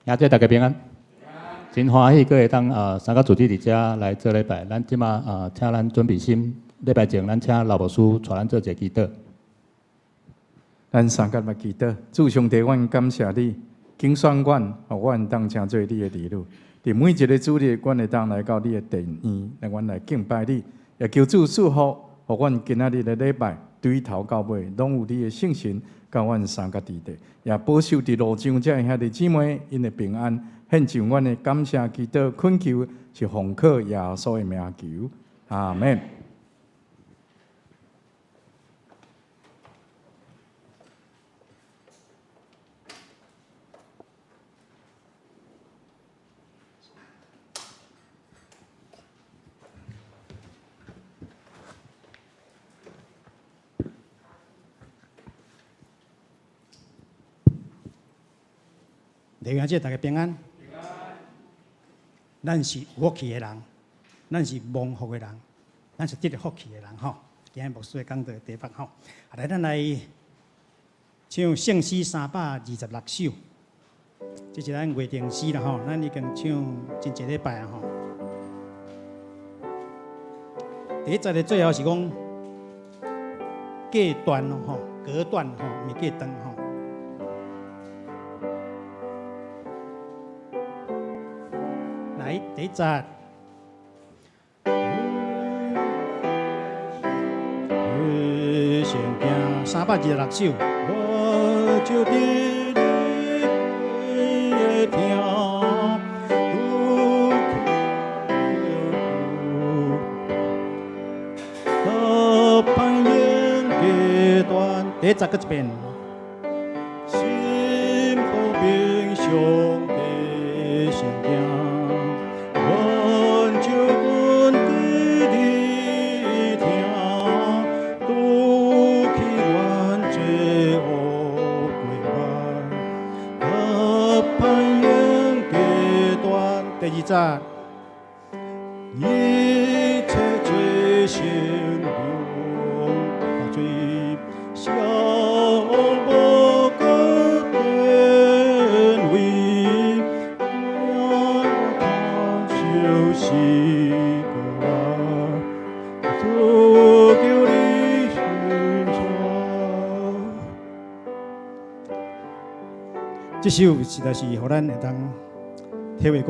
兄弟大家平安，真欢喜，各位当三个主题伫遮来做礼拜。咱即马请咱准备心，礼拜前咱请老牧师带咱做一个祈祷。咱三甲来祈祷，主上帝，阮感谢你，拣选阮，互阮当成做你的儿女。伫每一个主日，阮会当来到你的殿院，来阮来敬拜你，也求主祝福，互阮今仔日的礼拜，对头到尾，拢有你的圣神，甲阮三甲伫地，也保守伫路上遮兄弟姊妹因的平安。献上阮的感谢祈祷恳求，是奉靠耶稣的名求，阿门。弟兄姐大家平安。咱是有福气的人，咱是蒙福的人，咱是得了福气的人吼。今日牧师讲到地方吼，来咱来唱圣诗326首，这是咱约定诗啦吼，咱已经唱真一礼拜啊吼。第一节的最后是讲隔断咯吼，隔断吼，咪隔断吼。来，第一节。圣经326首，我就伫你的听，都攀岩阶段。第一节搁一遍。心不平上帝圣经。第二节，一切罪行流罪，消无个变为，让他休息个，主叫你寻找。这首实在是互咱会当体会讲。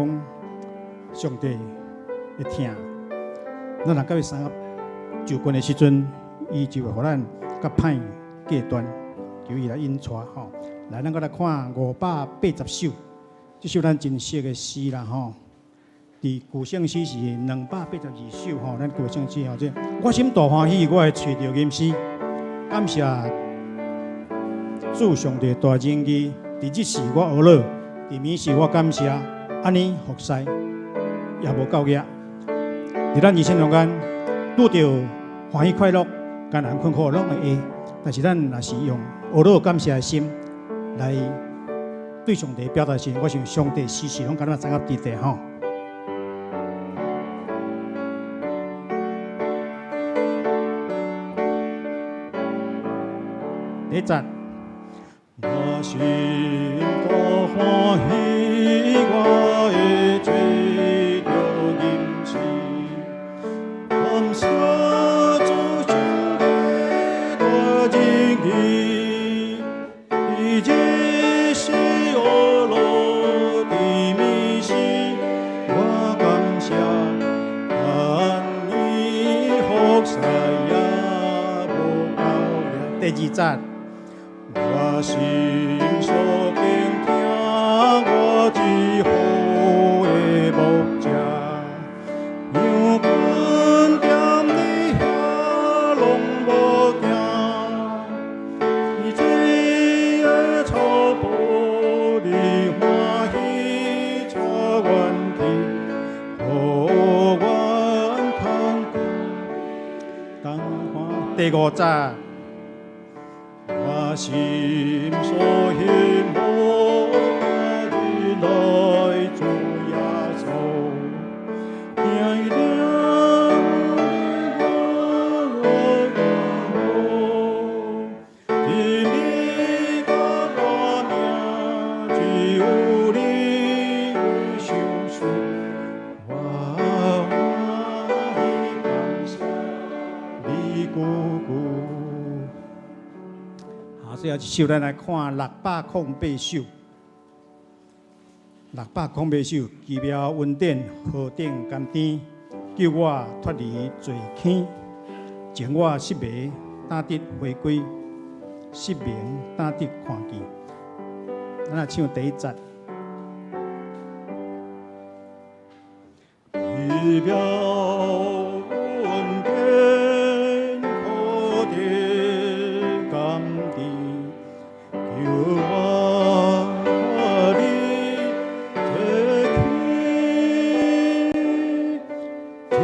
上帝会听，咱若到伊三个就官的时阵，伊就会互咱甲歹隔断，求伊来引带吼。来，咱搁来看580首，这首咱真熟的诗啦吼。伫古圣诗是282首吼，咱古圣诗吼这我心大欢喜，我会找到吟诗，感谢主上帝大仁义，伫日时我学乐，伫暝时我感谢，安尼服侍。也无够额，伫咱人生中间拄着欢喜快乐、艰难困苦，拢会会。但是咱若是用学乐感谢的心来对上帝表达时，我想上帝时时拢敢若掌握伫地吼。第一节，我心多欢喜，我的罪。第二节，我心所敬听，我只好的牧者，羊群踮你遐拢无惊，伊最爱草坡里欢喜带阮去，互阮通过。第5节。我心所羡慕，你来主耶稣，听伊亮我，因你甲我名，只有你最后一首，咱来看608首。608首，奇妙恩典，何等甘甜，救我脱离罪愆，情我失迷，打得回归，失明打得看见。咱来唱第一节。奇妙恩典，何等甘甜，救我脱离罪愆，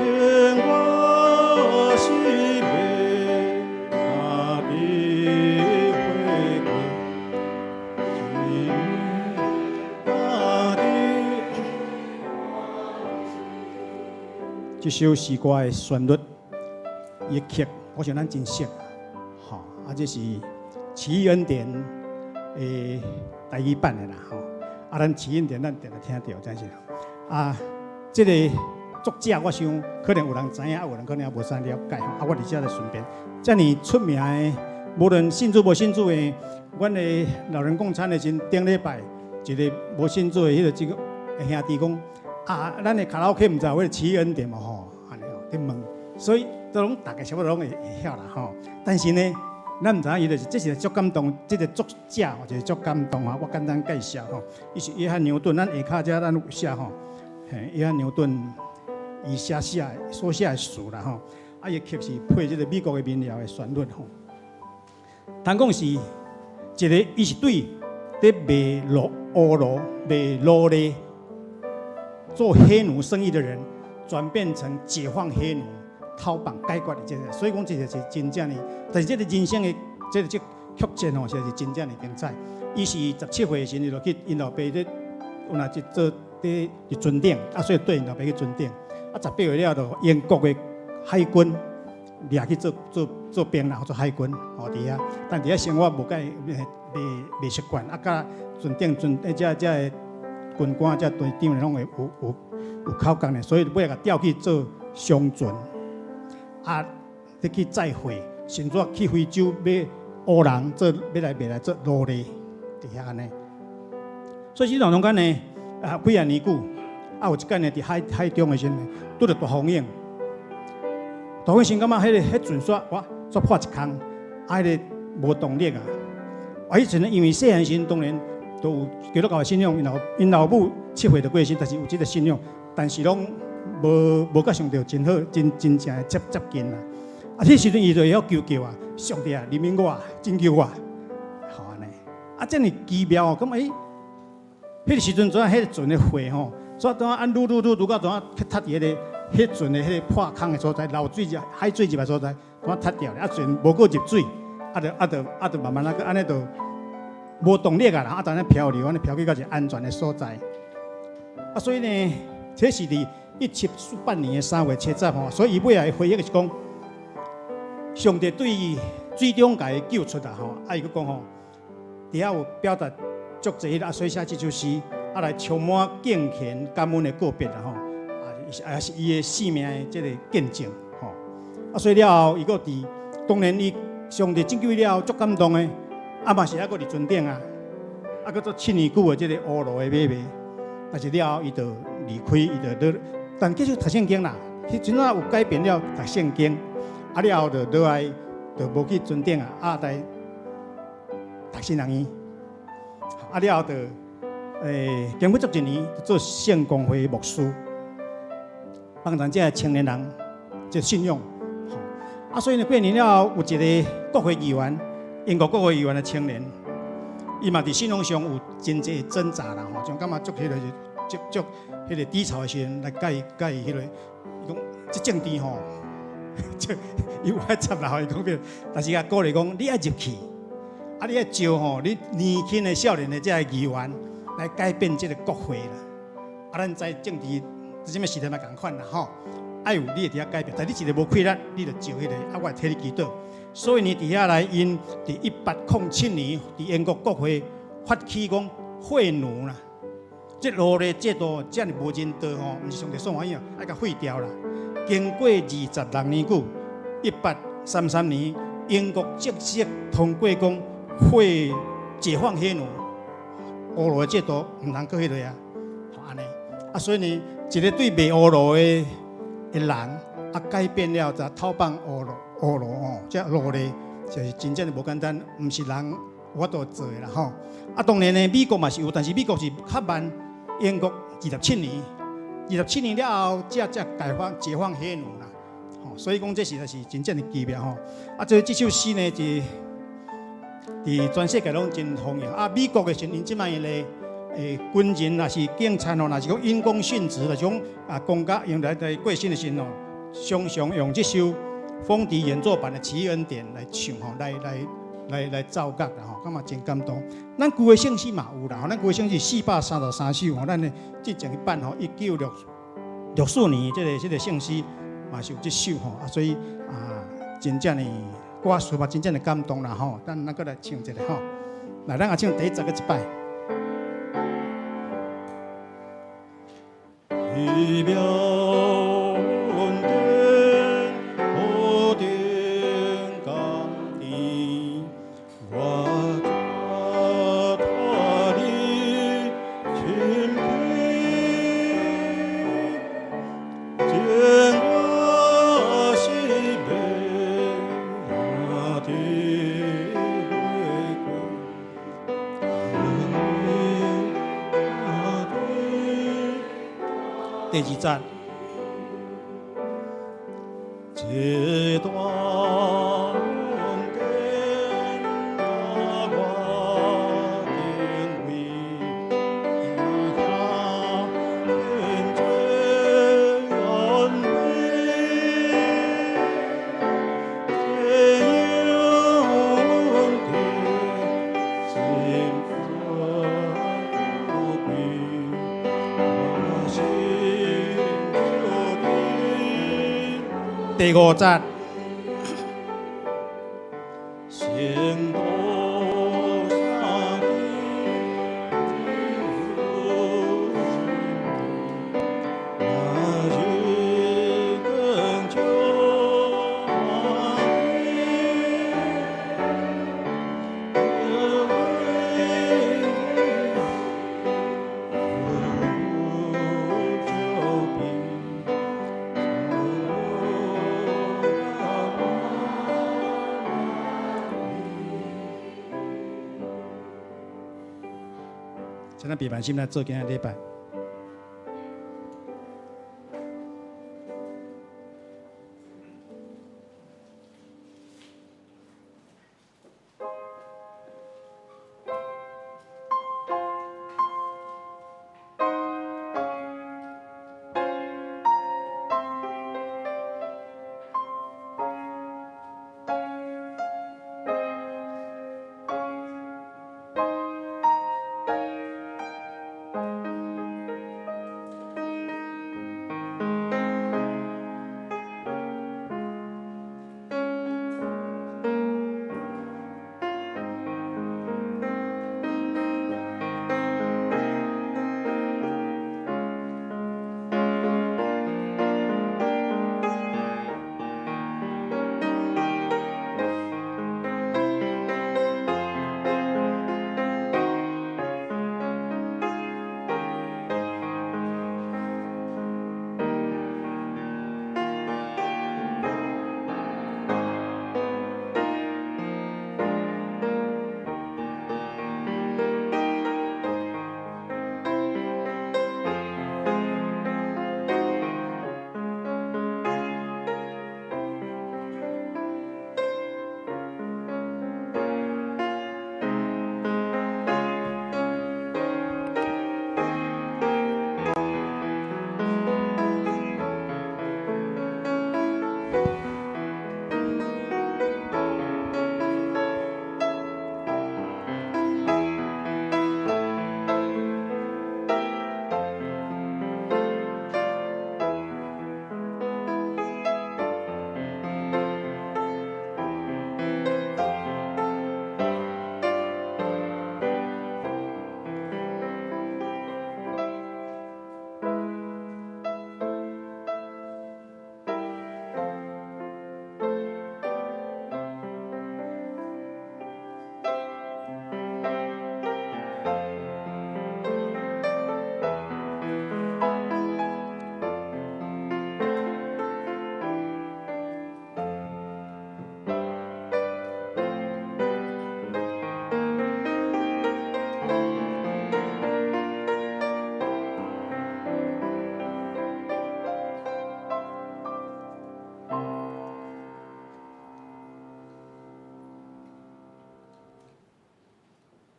情我失迷，打得回归，打得。这首诗歌的旋律，伊的曲，我想咱真熟，吼，这是奇异恩典的台语版的啦，吼，咱奇异恩典咱定定听到，真是，这个作者我想可能有人知影，有人可能也无啥了解，吼，我伫遮来顺便，遮尔出名的，无论信主无信主的，阮的老人共餐的时顶礼拜，一个无信主的迄个这个兄弟讲。咱的卡拉 OK 唔知有迄奇异恩典嘛吼，安尼哦，伫问，所以都拢大概差不多拢会晓啦吼。但是呢，咱唔知影伊就是这是足感动，这个作者吼就是足感动啊。我简单介绍吼，伊是约翰牛顿，咱下骹遮咱有写吼，约翰牛顿伊所写的书啦吼，伊曲是配这个美国的民谣的旋律吼。通讲是一个，伊是对伫卖乌罗卖奴隶。做黑奴生意的人，转变成解放黑奴、讨绑解决的这个，所以讲这个是真正的。但是这个人生的这个曲线吼，是真正的精彩。伊是17岁时，伊就去因老爸咧，有那去做伫船顶，所以对因老爸去船顶。18岁了，就英国的海军掠去做兵啦，做海军吼伫遐。但伫遐生活无介袂习惯，甲船顶这个。军官这队长拢会有考工的，所以尾甲调去做商船，去载货，甚至去非洲买乌人做要来卖来做奴隶，伫遐安尼。所以这段中间呢，几啊年久，有一间呢伫海中的时候，拄着大风影，大风先感觉迄船煞哇，煞破一空，迄个无动力啊。迄阵呢，因为细汉时当然。都有基督教的信仰，因老母7岁就过身，但是有这个信仰，但是拢无甲上帝真好，真正的接近啦。迄时阵伊就会晓求救啊，上帝啊，怜悯我，拯救我，好安尼。这么奇妙哦，咁迄个时阵迄个船的火吼，所以按愈到去踢伫迄船的迄个破空的所在，流水海水入来所在，踢掉咧，船无过入水，就慢慢安尼就。无动力啊，当然漂流，安尼漂去到一个安全的所在。所以呢，这是伫1748年的3月7日吼，所以伊尾来回忆的是讲，上帝对伊最终甲伊救出啦吼，伊佫讲吼，底下有表达足济啦，所以写这首诗，来充满敬虔感恩的告别啦吼，也是伊的生命的这个见证吼。所以了后，伊佫伫，当然伊上帝拯救伊了后，足感动的。嘛是还佫伫船顶啊，佫做7年久的这个乌路的买卖，但是了后伊就离开，伊就但继续读圣经啦。迄阵有改变了读圣经，了后就落来就无去船顶啊，来读新人院。了后就经过足一年做圣公会牧师，帮助这青年人这信仰。所以呢，过年了后有一个国会议员。英国国会议员的青年，伊嘛伫信仰上有真济挣扎啦吼，像感觉足迄个足迄个低潮的时阵来甲伊迄个，伊讲这政治吼，伊有爱插啦，伊讲别，但是甲鼓励讲你爱入去，你爱招吼你年轻的少年的这个议员来改变这个国会啦。咱知政治什么时代嘛共款啦吼，爱有你会伫遐改变，但你一个无气力，你就招迄个，我会替你祈祷。所以呢，伫遐来因伫1807年伫英国国会发起讲废奴啦，这奴隶制度这样无人道吼，毋是上帝所欢喜啊，爱甲废掉啦。经过26年久，1833年英国正式通过讲会解放黑奴，乌罗的制度唔通搁迄落啊，安尼啊，所以呢，一个对卖乌罗的人啊，改变了就讨帮乌罗哦，这罗咧就是真正的无简单，唔是人我都做的啦吼。啊，当然呢，美国嘛是有，但是美国是较慢，英国27年，27年了后，才解放黑奴啦。吼，所以讲这实在是真正的奇妙吼。啊，所以这首诗呢，是伫全世界拢真风行。啊，美国的时因即摆咧，军人也是警察哦，若是讲因公殉职，就是讲啊，公家用来过身的时候，常常用这首风笛演奏版的《奇恩典》来唱吼，来奏乐啦吼，感觉真感动。咱旧的圣诗嘛有啦，吼，咱旧的圣诗433首吼，咱的即前一版吼，1964年这个圣诗嘛是有这首吼，啊，所以啊，真正的歌词嘛真正的感动啦吼，咱搁来唱一下吼，来，咱也唱第10个一摆。预表恩典，不定甘地，我着他的亲笔，见我西北的回归。第2站，这段恩典啊，我因为呀天真安慰，天有恩典，幸福不归，我心。第5站，行路上的路，那就更久咱别担心，来做今日礼拜。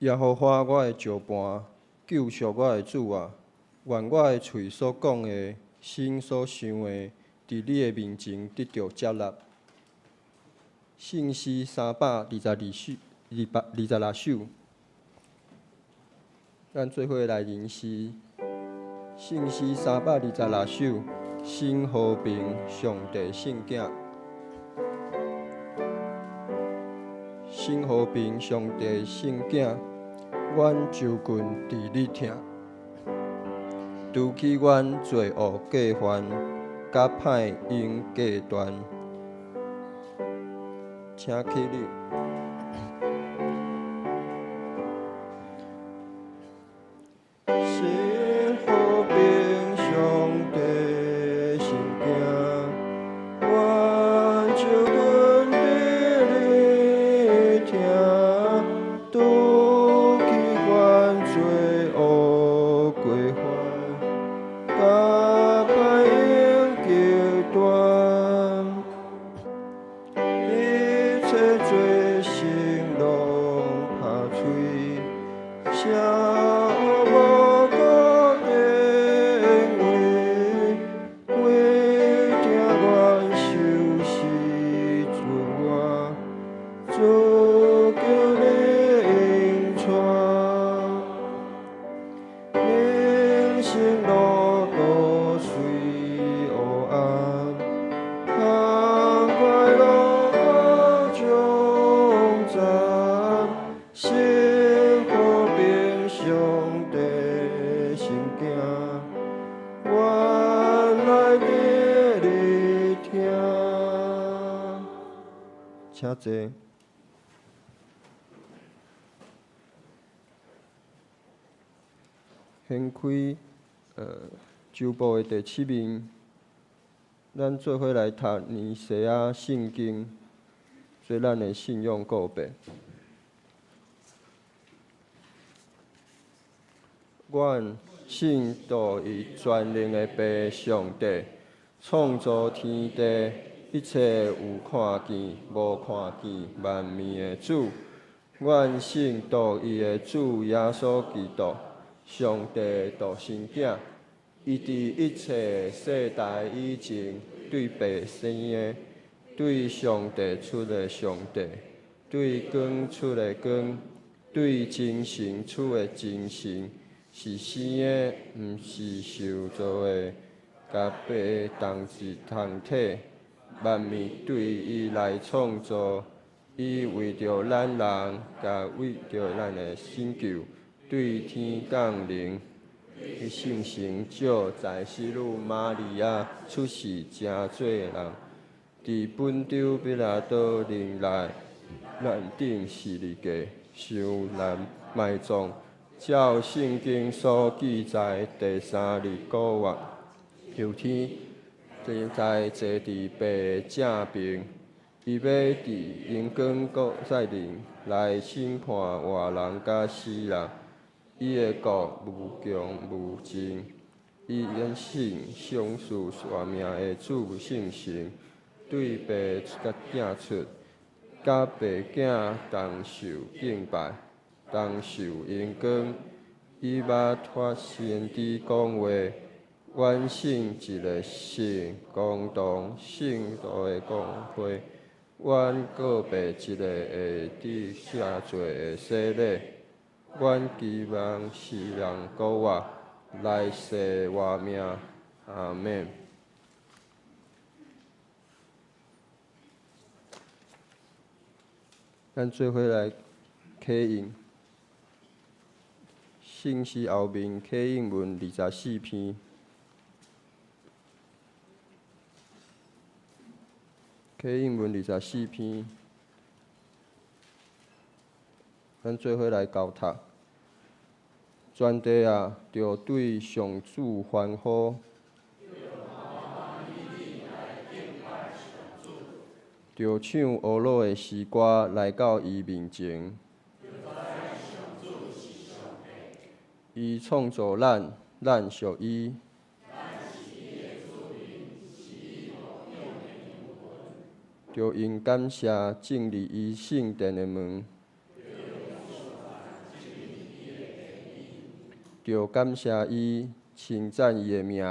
耶和华我的石盘，救赎我的主啊！愿我的喙所讲的，心所想的，伫你的面前得到接纳。圣诗326首，咱做伙来吟诗。圣诗326首，心和平，上帝圣囝。心和平，上帝圣囝，阮州郡伫你听，除去阮罪恶过犯，甲歹因过断，请起立。心和平，上帝圣囝，阮州郡伫你听，除去阮罪恶过犯，甲歹因过断，一切罪行拢拍碎，声无个定位，为听阮受死准我，主求你应传，人生路途随黑暗，通快乐过终站，心和平，上帝圣囝，原来伫你听，请坐。掀开周报的第7面，咱做伙来读尼西亚圣经，做咱的信仰告白。阮信道伊全能的爸上帝，创造天地，一切有看见无看见万物的主。阮信道伊的主耶稣基督，上帝独生囝，伊伫一切世代以前，对爸生的，对上帝出的上帝，对光出的光，对精神出的精神，是生的，毋是受造的，甲爸同一同体，万物对伊来创造，伊为着咱人，甲为着咱的拯救，对天降临。伊圣神照在西女玛利亚出世，成做人，伫本州彼拉多陵内，咱顶是日价，受难埋葬。照圣经所记载，第3日5月，有天正在坐伫爸的正边，伊要伫阳光国再临来审判活人甲死人。伊的国无穷无尽，伊因信上述活命的主圣神，对爸甲囝出，甲爸囝同受敬拜，同受荣光。伊捌发先知讲话，阮信一个神共同圣道的公会，阮告白一个会得赦罪的洗礼。阮期望世人国外来世活命，阿免。咱做伙来启应圣诗后面启应文24篇。启应文24篇，咱做伙来交读。全地啊，着对上主欢呼，着唱俄罗的诗歌来到伊面前。伊创造咱，咱属伊。着因感谢进入伊圣殿的门。就感谢伊，称赞伊的名。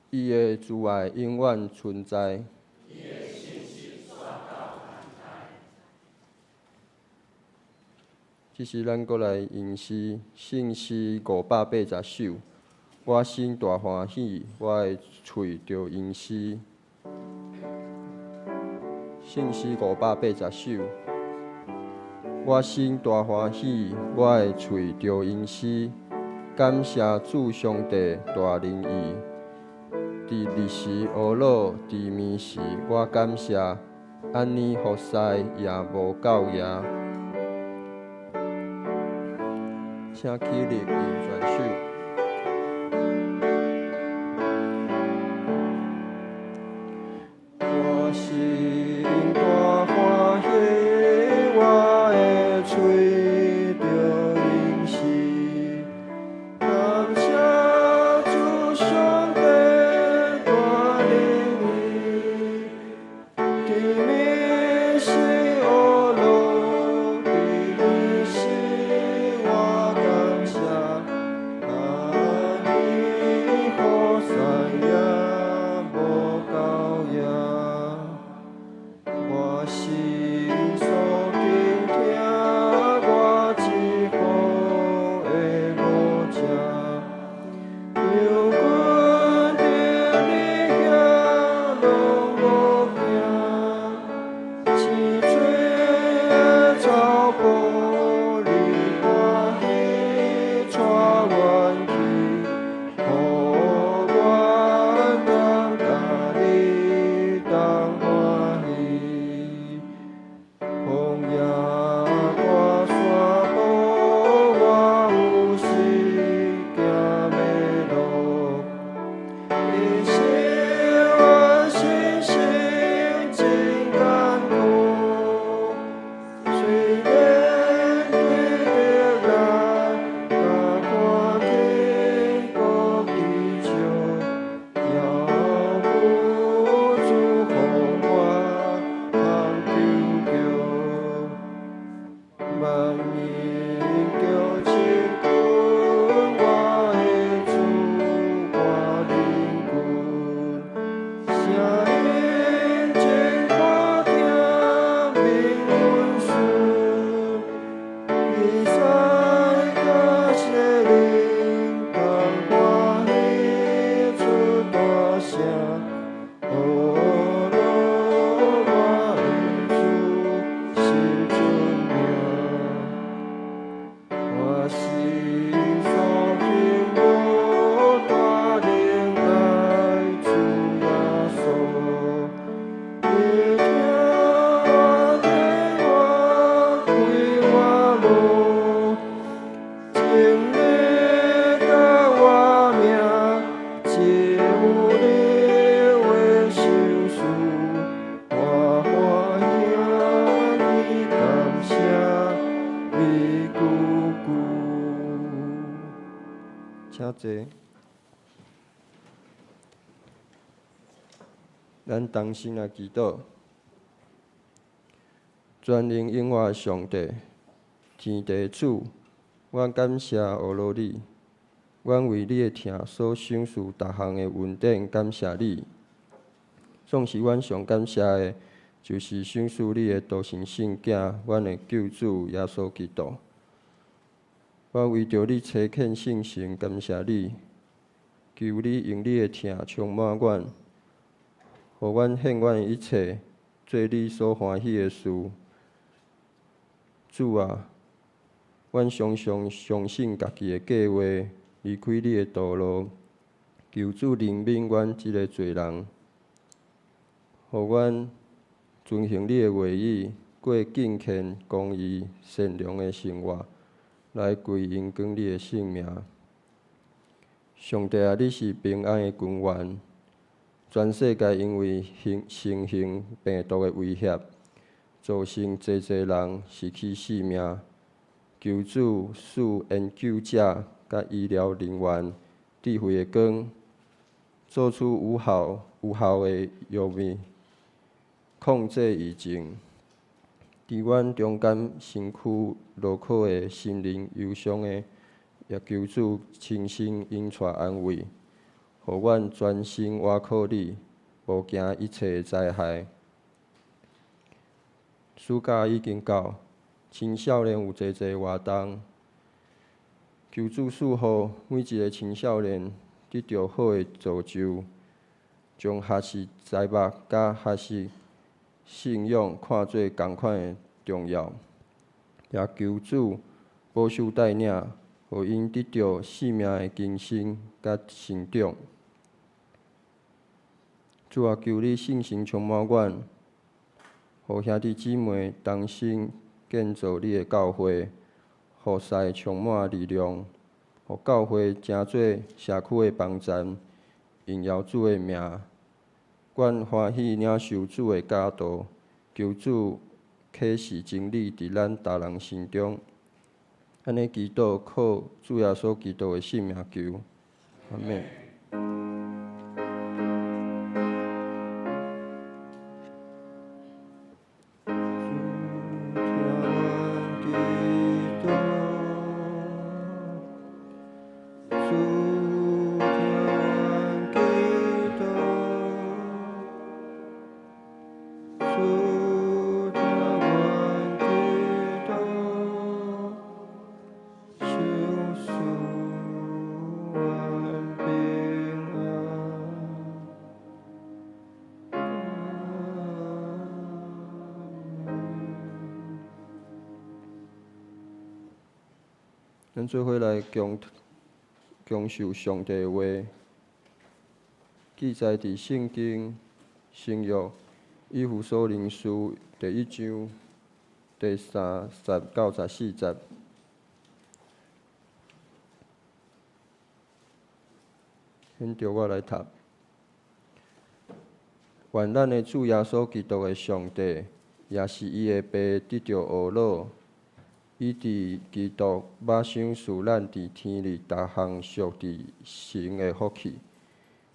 伊的慈爱永远存在。这是咱过来吟诗，圣诗580首。我心大欢喜，我的喙着吟诗。圣诗580首。我心大欢喜，我的喙着吟诗。感谢主上帝大仁义。伫日时乌老，伫暝时我感谢，安尼服侍也无够夜。请起立吟全首。我心大欢喜，我的喙着吟诗。感谢主上帝大仁义，伫暝时乌老，伫日时我感谢，安尼好山也无够夜。我心所敬听，我一好的无价。由阮着你遐拢无惊，青翠的草坡你欢喜带阮去，互阮当甲你当欢喜。风也大山坡，我有时行迷路。一生我心情真艰苦，虽然对着咱甲看天国祈求，要不主互我通救救。万民叫亲近我的主我灵魂，声音真好听，明阮顺，比赛甲邪灵同欢喜出大声。哦罗我的主心尊名，我心所幸无大能爱主耶稣。你听我替我开我路，情你甲我命，只有你为受事。我欢喜你感谢你姑姑，请坐。咱同心来祈祷，全能永活的上帝，天地主，我感谢俄罗你，阮为你的疼所想事逐项的恩典，感谢你。总是阮上感谢的，就是想事你的独生圣囝，阮的救主耶稣基督。我为着你差遣圣神，感谢你，求你用你的疼充满阮，互阮献阮的一切，做你所欢喜的事。主啊，阮常常相信家己的计划，离开你的道路，求主怜悯阮即个罪人，互阮遵行你的话语，过敬虔、公义、善良的生活，来归荣光你的圣名。上帝啊，你是平安的君王，全世界因为新型病毒的威胁，造成济人失去性命。求主使研究者甲医疗人员智慧的光，做出有效的药物，控制疫情。伫阮中间身躯落苦的心灵忧伤的，也求主亲身引带安慰，互阮专心倚靠你，无惊一切灾害。暑假已经到，青少年有济济活动，求主赐予每一个青少年得到好的造就，将学习财目甲学习信仰看做同款的重要，也求主保守带领，互因得到生命的更新甲成长。主啊，求你圣神充满阮，互兄弟姊妹同心建造你的教会，互使充满力量，互教会成做社区的帮站，荣耀主的名。阮欢喜领受主的教导，求主启示真理伫咱逐人心中。安尼祈祷，靠主耶稣基督的圣名求，阿门。咱做伙来恭受上帝的话，记载伫圣经新约以弗所人书第1章第30到14节。现着我来读。愿咱的主耶稣基督的上帝，也是伊的爸得到懊恼。伊伫基督肉身赐咱伫天里逐项属伫神的福气，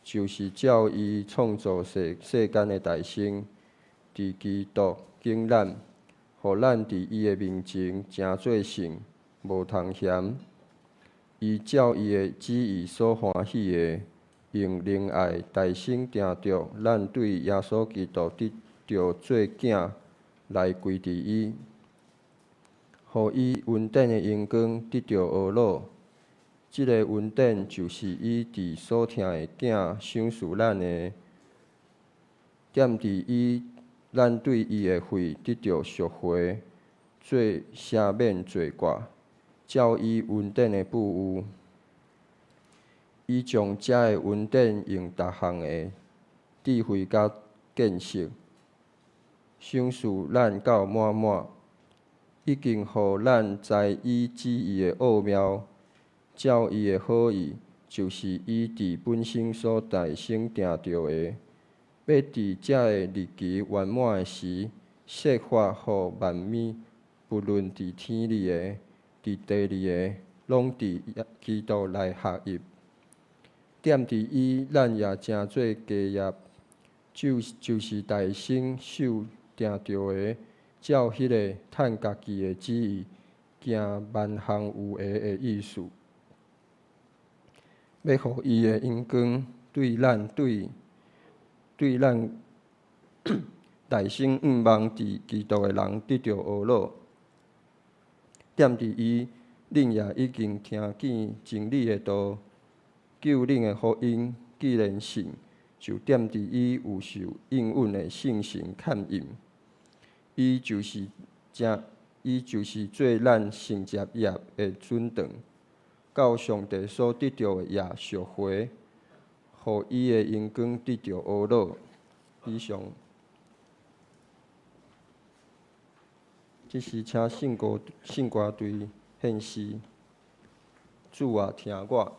就是照伊创造世间的大生，伫基督敬咱，互咱伫伊的面前诚做圣，无通嫌。伊照伊的旨意所欢喜的，用仁爱大声定着咱对耶稣基督得着做囝来归伫伊。互伊恩典的阳光得到懊恼，即个恩典就是伊伫所听的囝赏赐咱的，踮伫伊咱对伊的罪得到赎回，做赦免罪过，照伊恩典的富有。伊将遮个恩典用逐项的智慧甲见识，赏赐咱到满满。已经互咱知伊旨意的奥妙，照伊的好意，就是伊伫本身所大声定着的，要伫遮个日期圆满的时，设法互万物，不论伫天里的、伫地里的，拢伫基督内合一。踮伫伊，咱也诚做家业，就是大声手定着的。照迄个趁家己的旨意，行万项有为的意思，要互伊的阳光对咱大声毋望伫基督的人得到懊恼。踮伫伊，恁也已经听见真理的道，救恁的福音。既然信，就踮伫伊有受应允的圣神牵引。伊就是做咱承接业的准绳，到上帝所得到的业赎回，互伊的阳光得到懊恼。以上，这是请圣歌队献诗，主啊，听我。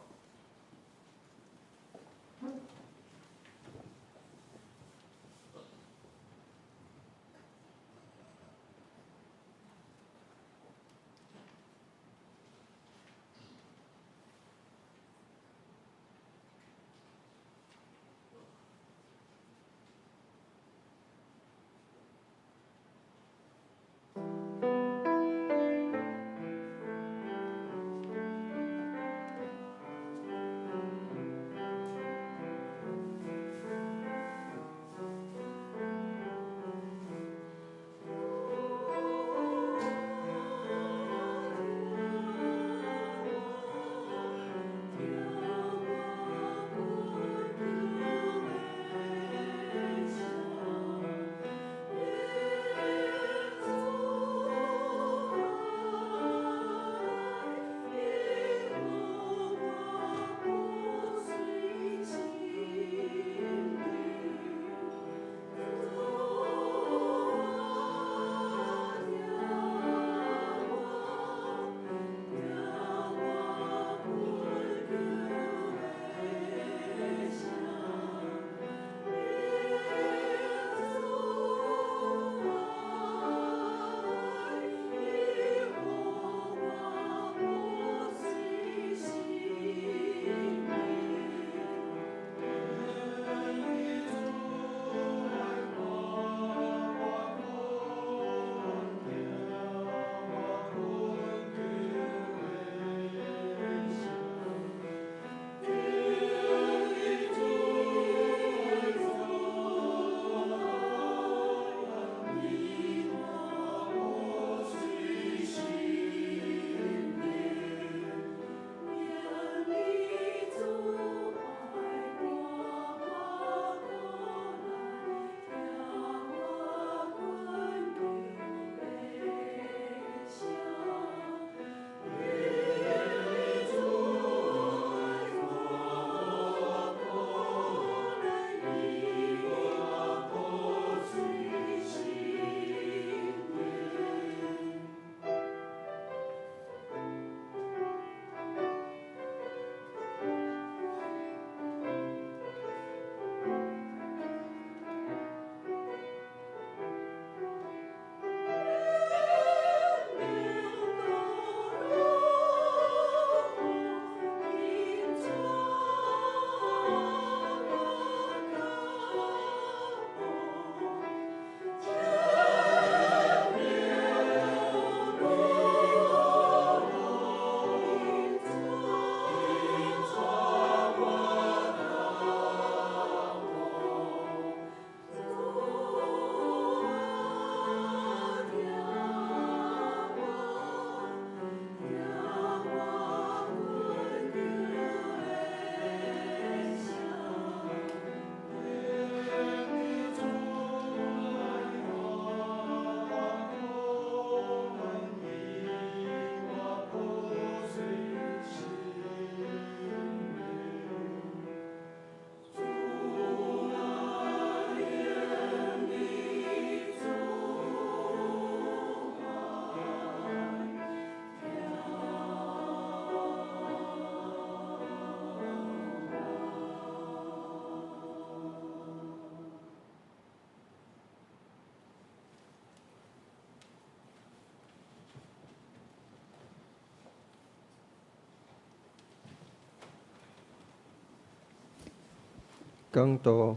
讲道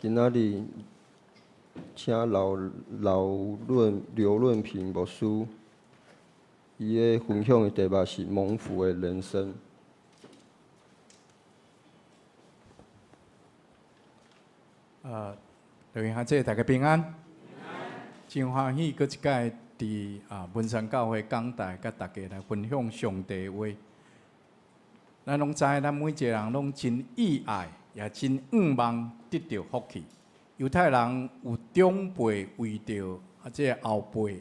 今仔日请刘润平牧师，伊个分享的题目是蒙福的人生。各位学者大家平安，真欢喜，搁一届伫文山教会讲台，甲大家来分享上帝的话。咱拢知，咱每一个人拢真意爱，也真渴望得到福气。犹太人有长辈为着即后辈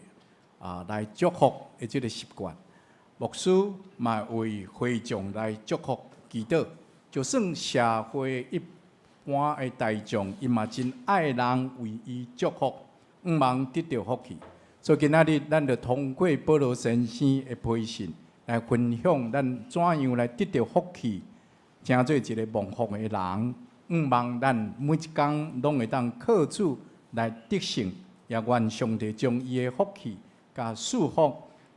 来祝福的即个习惯，牧师嘛为会众来祝福祈祷。就算社会一般的大众，伊嘛真爱人为伊祝福，渴望得到福气。所以今仔日，咱就通过保罗先生的培训来分享，咱怎样来得到福气，成做一个蒙福的人。渴望咱每一天拢会当靠主来得胜，也愿上帝将伊的福气甲祝福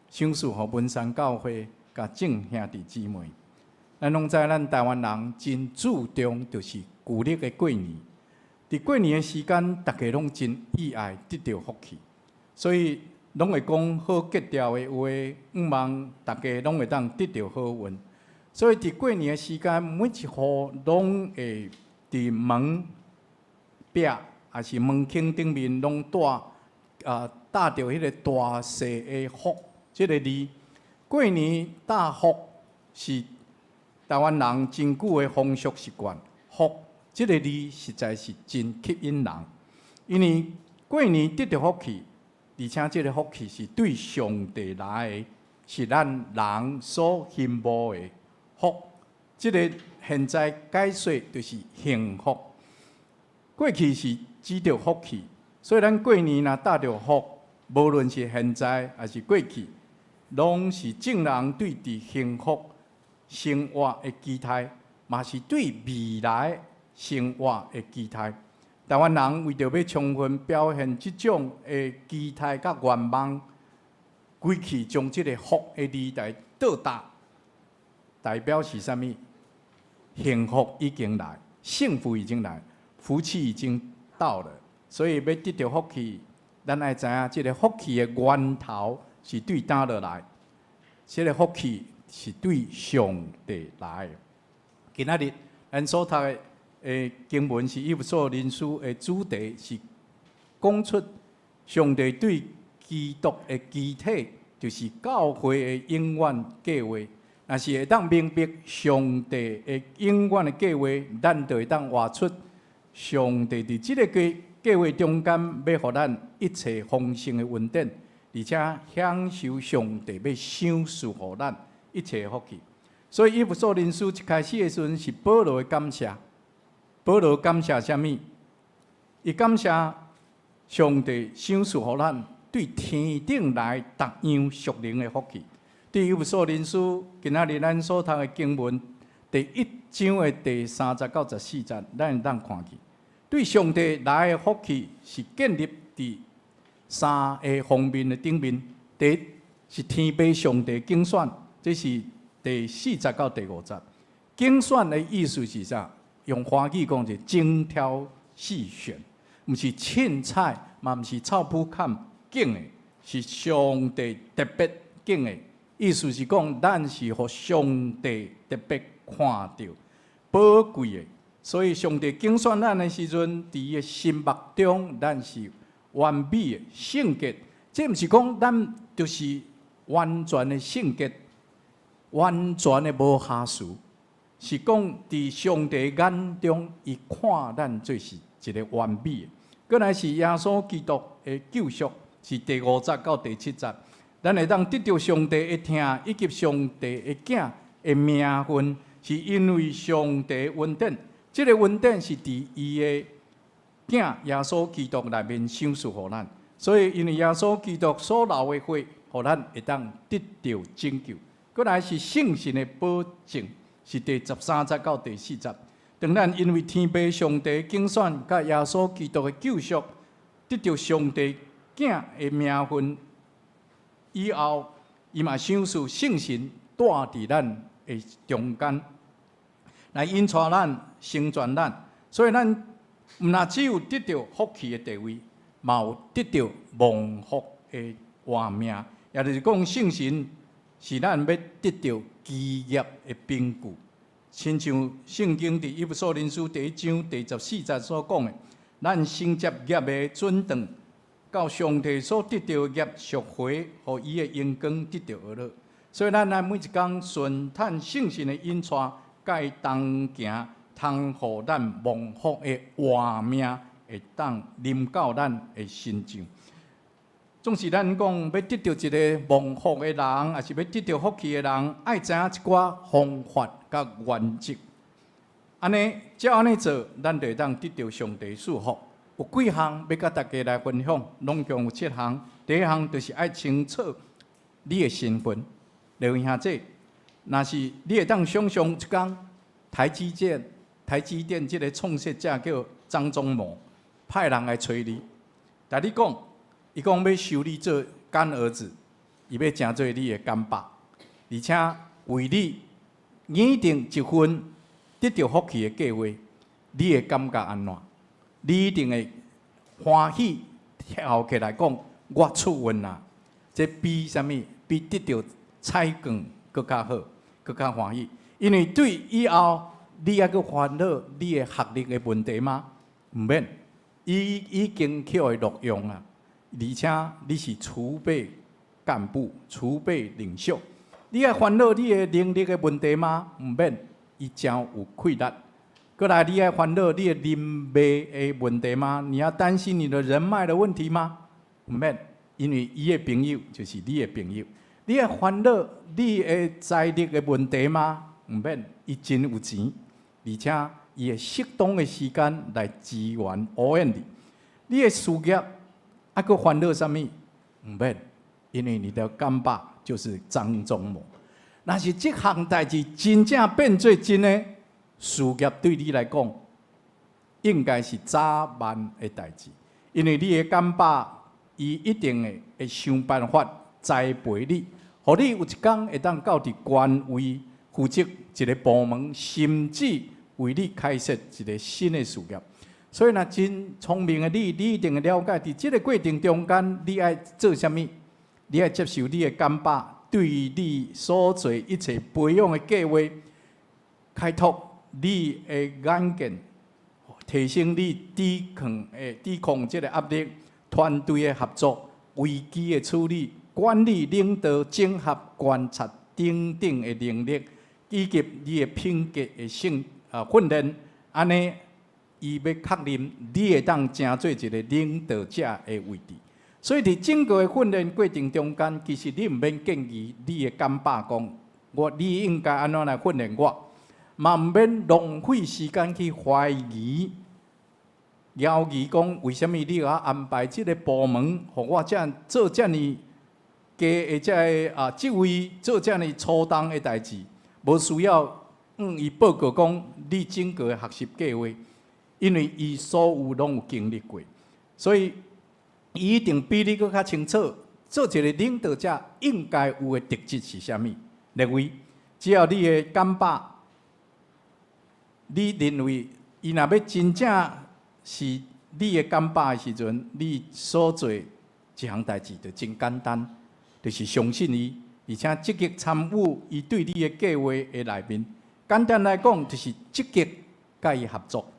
赏赐予文山教会甲众兄弟姊妹。咱拢知，咱台湾人真注重就是旧历的过年。伫过年的时间，大家拢真意爱得到福气，所以拢会讲好格调的话，渴望大家拢会当得到好运。所以伫过年的时间，每一户拢会伫门壁，还是门框顶面，拢带着迄个大细的福，即个字。过年带福是台湾人真久的风俗习惯。福即个字实在是真吸引人，因为过年得到福气，而且即个福气是对上帝来的，是咱人所羡慕的福。即个现在解说就是幸福。过去是指着福气，所以咱过年若带着福，无论是现在还是过去，拢是众人对伫幸福生活的期待，嘛是对未来生活的期待。台湾人为着要充分表现即种的期待甲愿望，规气将即个福的字来倒搭，代表是啥物？幸福已经来，幸福已经来，福气已经到了。所以要得到福气，咱爱知影，即个福气的源头是对哪落来？即个福气是对上帝来的。今仔日咱所读的经文是以弗所人书的主题，是讲出上帝对基督的机体，就是教会的永远计划。若是会当明白上帝的永远的计划，咱就会当活出上帝伫即个计划中间，要互咱一切丰盛的恩典，而且享受上帝要赏赐互咱一切的福气。所以以弗所人书一开始的时阵是保罗的感谢。保罗感谢啥物？伊感谢上帝赏赐互咱对天顶来逐样属灵的福气。对以弗所人书，今仔日咱所读的经文，第1章的第30到14节，咱会当看去。对上帝来的福气是建立伫3个方面的顶面。第一是天父上帝竞选，这是第40到第50节。竞选的意思是啥？用华语讲是精挑细选，毋是凊彩，嘛毋是臭扑坎拣的，是上帝特别拣的。意思是讲，咱是互上帝特别看到宝贵的，所以上帝拣选咱的时阵，伫伊的心目中，咱是完美的圣洁。这毋是讲咱就是完全的圣洁，完全的无瑕疵，是讲伫上帝眼中，伊看咱做是一个完美的。过来是耶稣基督的救赎，是第5节到第7节。咱会当得到上帝的听，以及上帝的囝的名分，是因为上帝的恩典。这个恩典是伫伊的囝耶稣基督内面赏赐互咱。所以，因为耶稣基督所流的血，互咱会当得到拯救。过来是圣神的保证，是第13节到第4节。当咱因为天父上帝竞选，甲耶稣基督的救赎，得到上帝囝的名分。以后，伊嘛赏赐圣神带伫咱的中间，来引带咱、成全咱。所以咱毋若只有得到福气的地位，嘛有得到蒙福的活命，也就是讲圣神是咱要得到基业的凭据。亲像圣经伫以弗所人书第1章第14节所讲的，咱承接业的准当，到上帝所得到的业赎回，互伊的荣光得到而乐。所以咱每一天顺探圣神的引带，甲伊同行，通互咱蒙福的活命会当临到咱的身上。总是咱讲要得到一个蒙福的人，也是要得到福气的人，爱知影一寡方法甲原则。照安尼做，咱就会当得到上帝祝福。有几项要甲大家来分享，拢共有7项。第一项就是爱清楚你的身份。各位兄弟，若是你会当想象一天，台积电这个创设者叫张忠谋，派人来找你，但你讲。伊讲要收你做干儿子，伊要成做你的干爸，而且为你拟定一份得到福气的计划，你会感觉安怎？你一定会欢喜跳起来讲，我出运啦！这比什么？比得到彩券更较好，更较欢喜。因为对以后你还阁烦恼你的学历的问题吗？唔免，已经去会录用啊！而且你是储备干部、储备领袖，你爱烦恼你的能力的问题吗？唔免，伊真有困难。过来，你爱烦恼你的人脉的问题吗？你要担心你的人脉的问题吗？唔免，因为伊的朋友就是你的朋友。你爱烦恼你的财力的问题吗？唔免，伊真有钱，而且伊会适当的时间来支援応援你。你的事业。还阁烦恼什么？唔免，因为你的干爸就是张忠谋。若是这项代志真正变做真的，事业对你来讲，应该是早晚的代志。因为你的干爸，伊一定会想办法栽培你，互你有一天会当到伫官位负责一个部门，甚至为你开设一个新的事业。所以，若真聪明的你，你一定会了解，伫这个过程中间，你爱做什么？你爱接受你的干爸对你所做一切培养的计划，开拓你的眼界，提升你抵抗这个压力、团队的合作、危机的处理、管理、领导、整合、观察等等的能力，以及你的品格的训练，安尼。伊要确认你会当成做一个领导者的位置，所以伫整个的训练过程中间，其实你唔免建议你的干爸讲，你应该安怎来训练我，嘛唔免浪费时间去怀疑、怀疑讲为什么你要安排这个部门，互我做这么低的职位，做这么粗重的代志，无需要伊报告讲你整个的学习计划。因为伊所有拢有经历过，所以伊一定比你搁较清楚，做一个领导者应该有的特质是啥物。认为只要你的干爸，你认为伊若要真正是你的干爸的时阵，你所做一项代志就真简单，就是相信伊，而且积极参与伊对你的计划的内面。简单来讲，就是积极甲伊合作。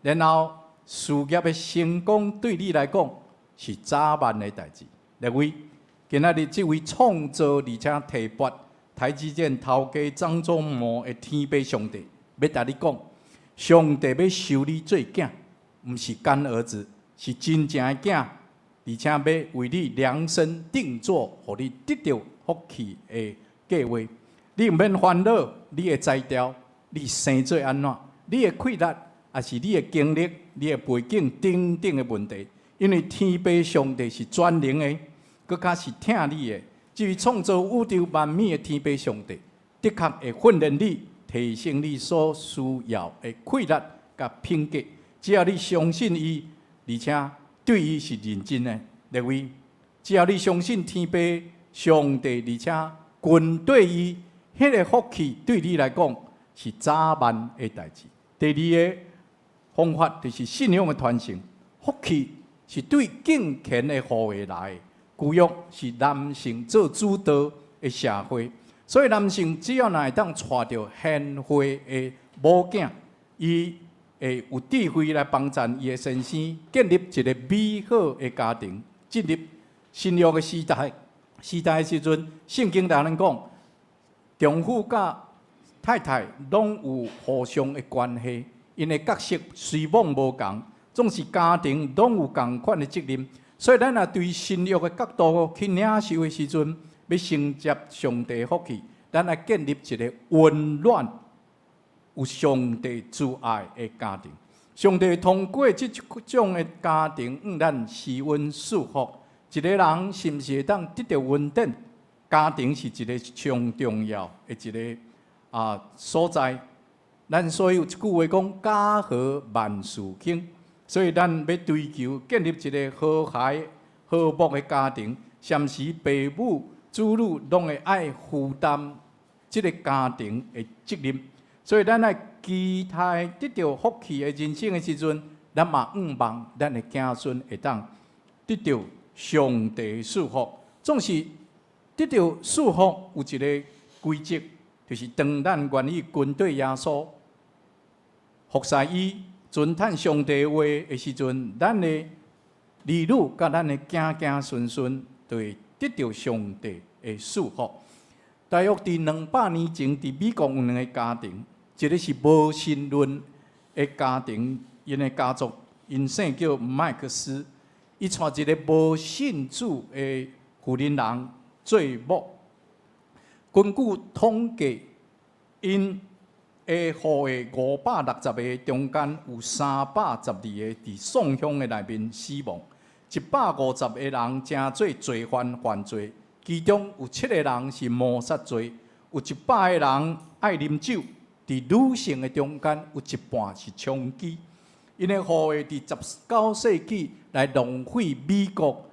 然后事业的成功对你来讲是早晚的代志。认为今仔日这位创造而且提拔台积电头家张忠谋的天父上帝，要甲你讲，上帝要收你做囝，毋是干儿子，是真正的囝，而且要为你量身定做，互你得到福气的计划。你毋免烦恼你的才调，你生做安怎，你的困难。也是你的经历、你的背景等等的问题，因为天父上帝是全能的，更加是听你的。至于创造宇宙万物的天父上帝，的确会训练你、提升你所需要的困难甲品格。只要你相信伊，而且对伊是认真的，认为只要你相信天父上帝，而且军对伊，迄个福气对你来讲是早晚的代志。第二个。方法就是信仰的传承，福气是对敬虔的护卫来的，旧约是男性做主导的社会，所以男性只要会当带着贤惠的母囝，伊会有智慧来帮助伊的先生建立一个美好的家庭。进入新约的时代的时阵，圣经大人讲，丈夫甲太太拢有互相的关系，因的角色虽望无同，总是家庭拢有同款的责任。所以咱若对新约的角度去领受的时阵，要承接上帝的福气，咱来建立一个温暖、有上帝慈爱的家庭。上帝通过这种的家庭，咱施恩赐福。一个人是毋是会当得到稳定？家庭是一个上重要的一个所在。咱所以有一句话讲：家和万事兴。所以咱要追求建立一个和谐、和睦的家庭，暂时父母、子女拢会爱负担这个家庭的责任。所以咱来期待得到福气的人生的时阵，咱嘛望咱的子孙会当得到上帝赐福。总是得到赐福有一个规则，就是当咱愿意跟对耶稣，服侍伊，遵趁上帝话的时阵，咱的儿女甲咱的子孙就会得到上帝的赐福。大约伫200年前，伫美国有2个家庭。一个是无神论的家庭，因的家族因姓叫麦克斯，伊带一个无信主的富人人做某。根据统计，因的户的560个中间有312个伫宋乡的内面死亡，150个人正做罪犯罪，其中有7个人是谋杀罪，有100个人爱啉酒。伫女性的中间，有一半是枪击。因的护卫伫19世纪来浪费美国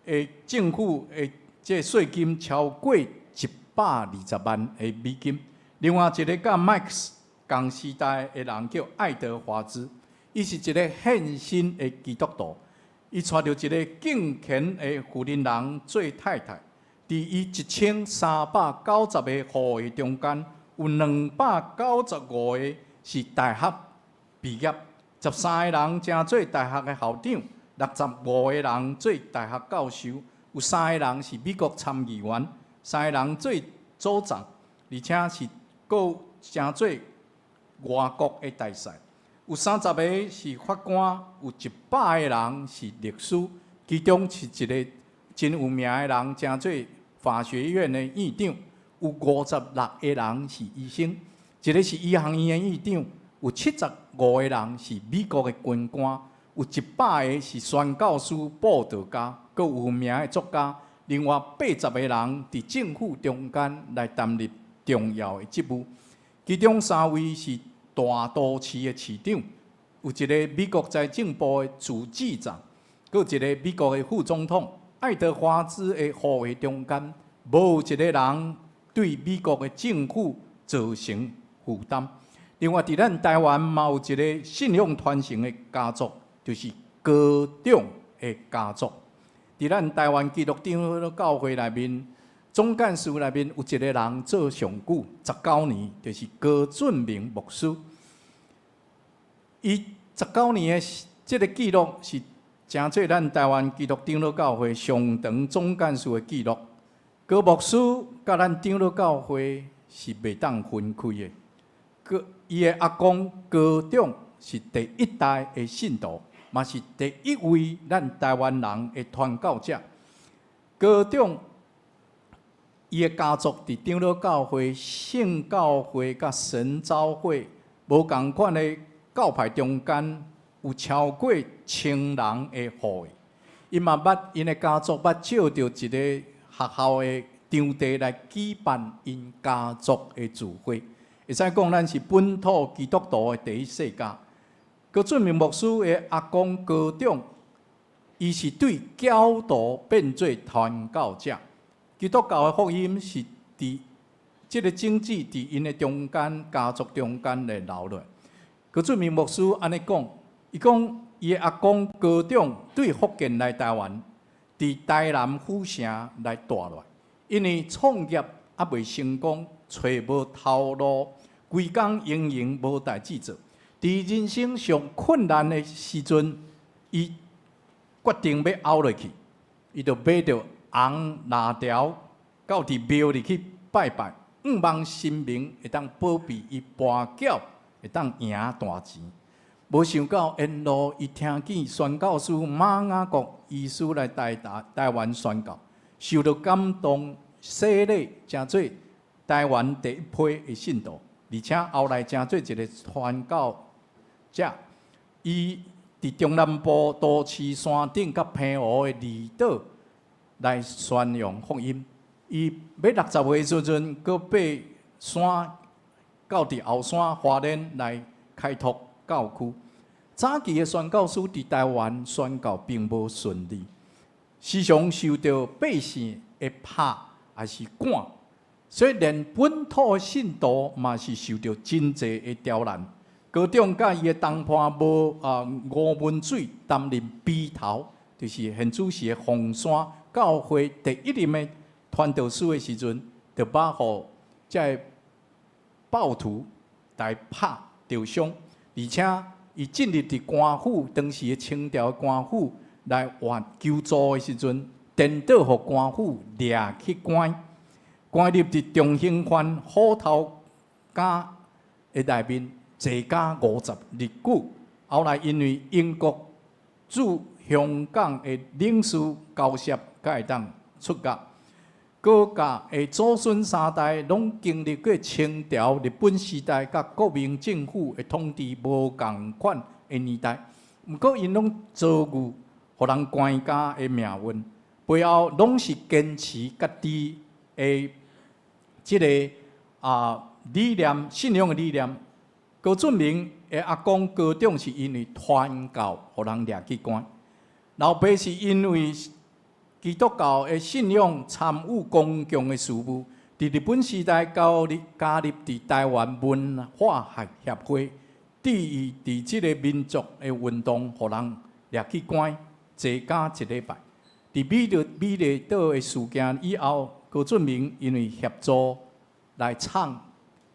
的政府的这税金超过120万的美金。另外一个甲麦克斯同时代的人叫爱德华兹，伊是一个献身的基督徒，伊娶着一个敬虔的富人人做太太。伫伊1390个护卫中间，有295个是大学毕业，13个人正做大学的校长，65个人做大学教授，有3个人是美国参议员，3个人做组长，而且是各正做外国的大使。有30个是法官，有100个人是律师，其中是一个真有名的人，正做法学院的院长。有56个人是医生，一个是医学院的院长，有75个人是美国的军官，有100个是宣教师、布道家，佮有名的作家。另外80个人伫政府中间来担任重要的职务，其中3位是大都市的市长，有一个美国财政部的主计长，佮一个美国的副总统。爱德华兹的护卫中间，无一个人对美国的政府造成负担。另外，伫咱台湾嘛有一个信仰传承的家族，就是高长的家族。伫咱台湾基督教会内面，总干事内面有一个人做上久，19年，就是高俊明牧师。伊19年的这个记录是诚做咱台湾基督教会上长总干事的记录。高牧师甲咱长老教会是袂当分开的。伊的阿公高长是第一代的信徒，嘛是第一位咱台湾人的传教者。高长伊的家族伫长老教会、圣教会甲神召会无共款的教派中间，有超过1000人的护卫。伊嘛捌因的家族捌借着一个学校的场地来举办因家族的聚会，会使讲咱是本土基督徒的第一世家。高俊明牧师的阿公高长，伊是对教徒变做传教者。基督教的福音是伫这个种子伫因的中间家族中间来流落。高俊明牧师安尼讲，伊讲伊的阿公高中对福建来台湾，伫台南府城来住落，因为创业还未成功，找无头路，规工营营无代志做。伫人生上困难的时阵，伊决定要凹落去，伊就买着红蜡条，到伫庙里去拜拜，望神明会当保庇伊跋筊会当赢大钱。无想到沿路伊听见宣教师马雅国医师来台湾宣教，受到感动，洗礼，成做台湾第一批的信徒，而且后来成做一个宣教者。伊伫中南部都市山顶甲平湖的离岛来宣扬福音。伊要60岁时阵，搁爬山到伫后山花莲来开拓教区。早期的宣教师伫台湾宣教并无顺利，时常受到百姓的拍还是赶，所以连本土的信徒嘛是受到真济的刁难。高中甲伊的同伴吴文水担任笔头，就是现主时的凤山教会第一任的传道师的时阵，就把互这暴徒来拍受伤，而且伊进入伫官府，当时的清朝官府来求助的时阵，颠倒互官府掠去关，关入伫中兴县虎头监的内面。坐监50日久，后来因为英国驻香港的领事交涉，才会当出家。各家的祖孙三代拢经历过清朝、日本时代甲国民政府的统治无共款的年代，毋过因拢遭遇互人关家的命运，背后拢是坚持家己的即个理念、信仰的理念。高俊明的阿公高中是因为传教，互人掠去关；老爸是因为基督教的信仰参与公共的事务，伫日本时代加入伫台湾文化协会，抵御伫即个民族的运动，互人掠去关，坐监1礼拜。伫美丽岛的事件以后，高俊明因为协助来创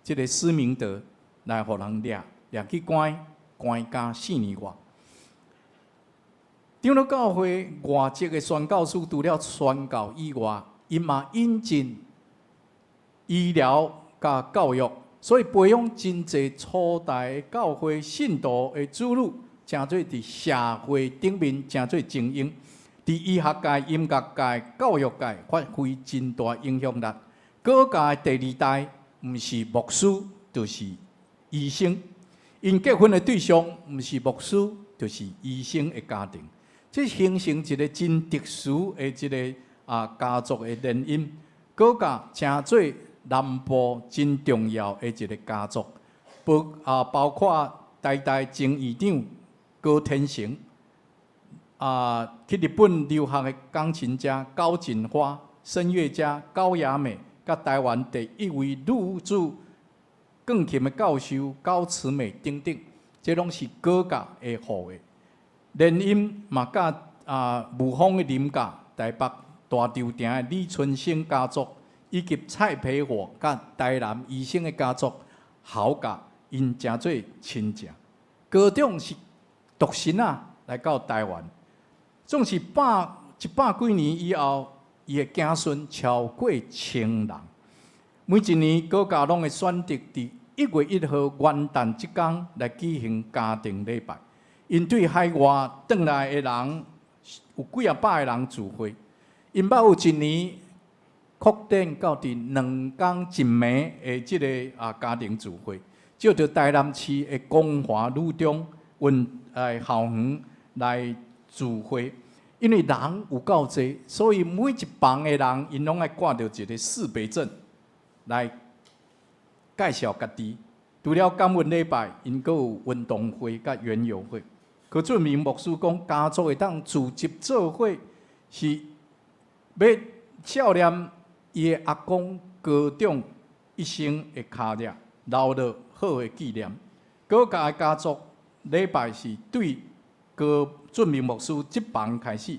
即个施明德。来，互人掠去关监4年外。长老教会外籍的宣教师，除了宣教以外，因嘛引进医疗甲教育，所以培养真济初代的教会信徒的子女，诚做伫社会顶面诚做精英，伫医学界、音乐界、教育界发挥真大影响力。各界第二代，毋是牧师，就是医生，因结婚的对象毋是牧师，就是医生的家庭，这形成一个真特殊的一个家族的联姻。各家诚做南部真重要的一个家族，包括代前院长高天成，去日本留学的钢琴家高锦花、声乐家高雅美，甲台湾第一位女子。钢琴的教授高慈美等等，这拢是各家的户的。联姻嘛，甲武丰的林家、台北大稻埕的李春生家族，以及蔡培火甲台南医生的家族，好家因诚做亲戚。高中是独生来到台湾，总是100几年以后，伊的子孙超过1000人。每一年，各家拢会选择伫1月1號元旦即天來舉行家庭禮拜，因對海外轉來的人有幾啊百個人聚會，因捌有一年擴展到伫2天1暝的即個家庭聚會，照着台南市的光華女中校園來聚會，因為人有夠濟，所以每一房的人因攏愛掛着一個四倍證來介紹家己。除了感恩禮拜，因閣有運動會甲園遊會。柯俊明牧師講，家族會當組織做伙，是要紀念伊的阿公高中一生的腳跡，留落好的紀念。各家的家族禮拜是對高俊明牧师接棒开始，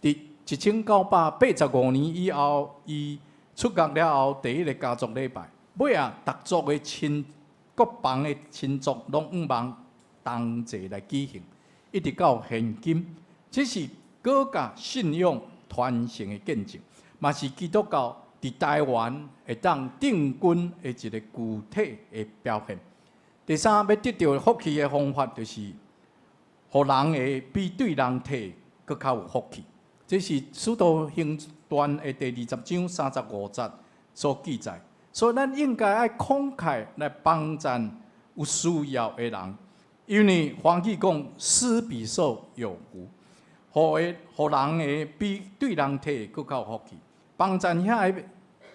伫1985年以后，伊出国了后，第一个家族礼拜，尾啊，逐族的各邦的亲族拢望同齐来举行，一直到现今，这是国家信仰传承的见证，嘛是基督教伫台湾会当定军的一个具体的表现。第三，要得到福气的方法，就是互人会比对人体更较有福气。这是《使徒行传》的第20章35节所记载。所以，咱应该爱慷慨来帮赞有需要的人，因为黄记讲施比受有福，互人会比对人体更较有福气。帮赞遐个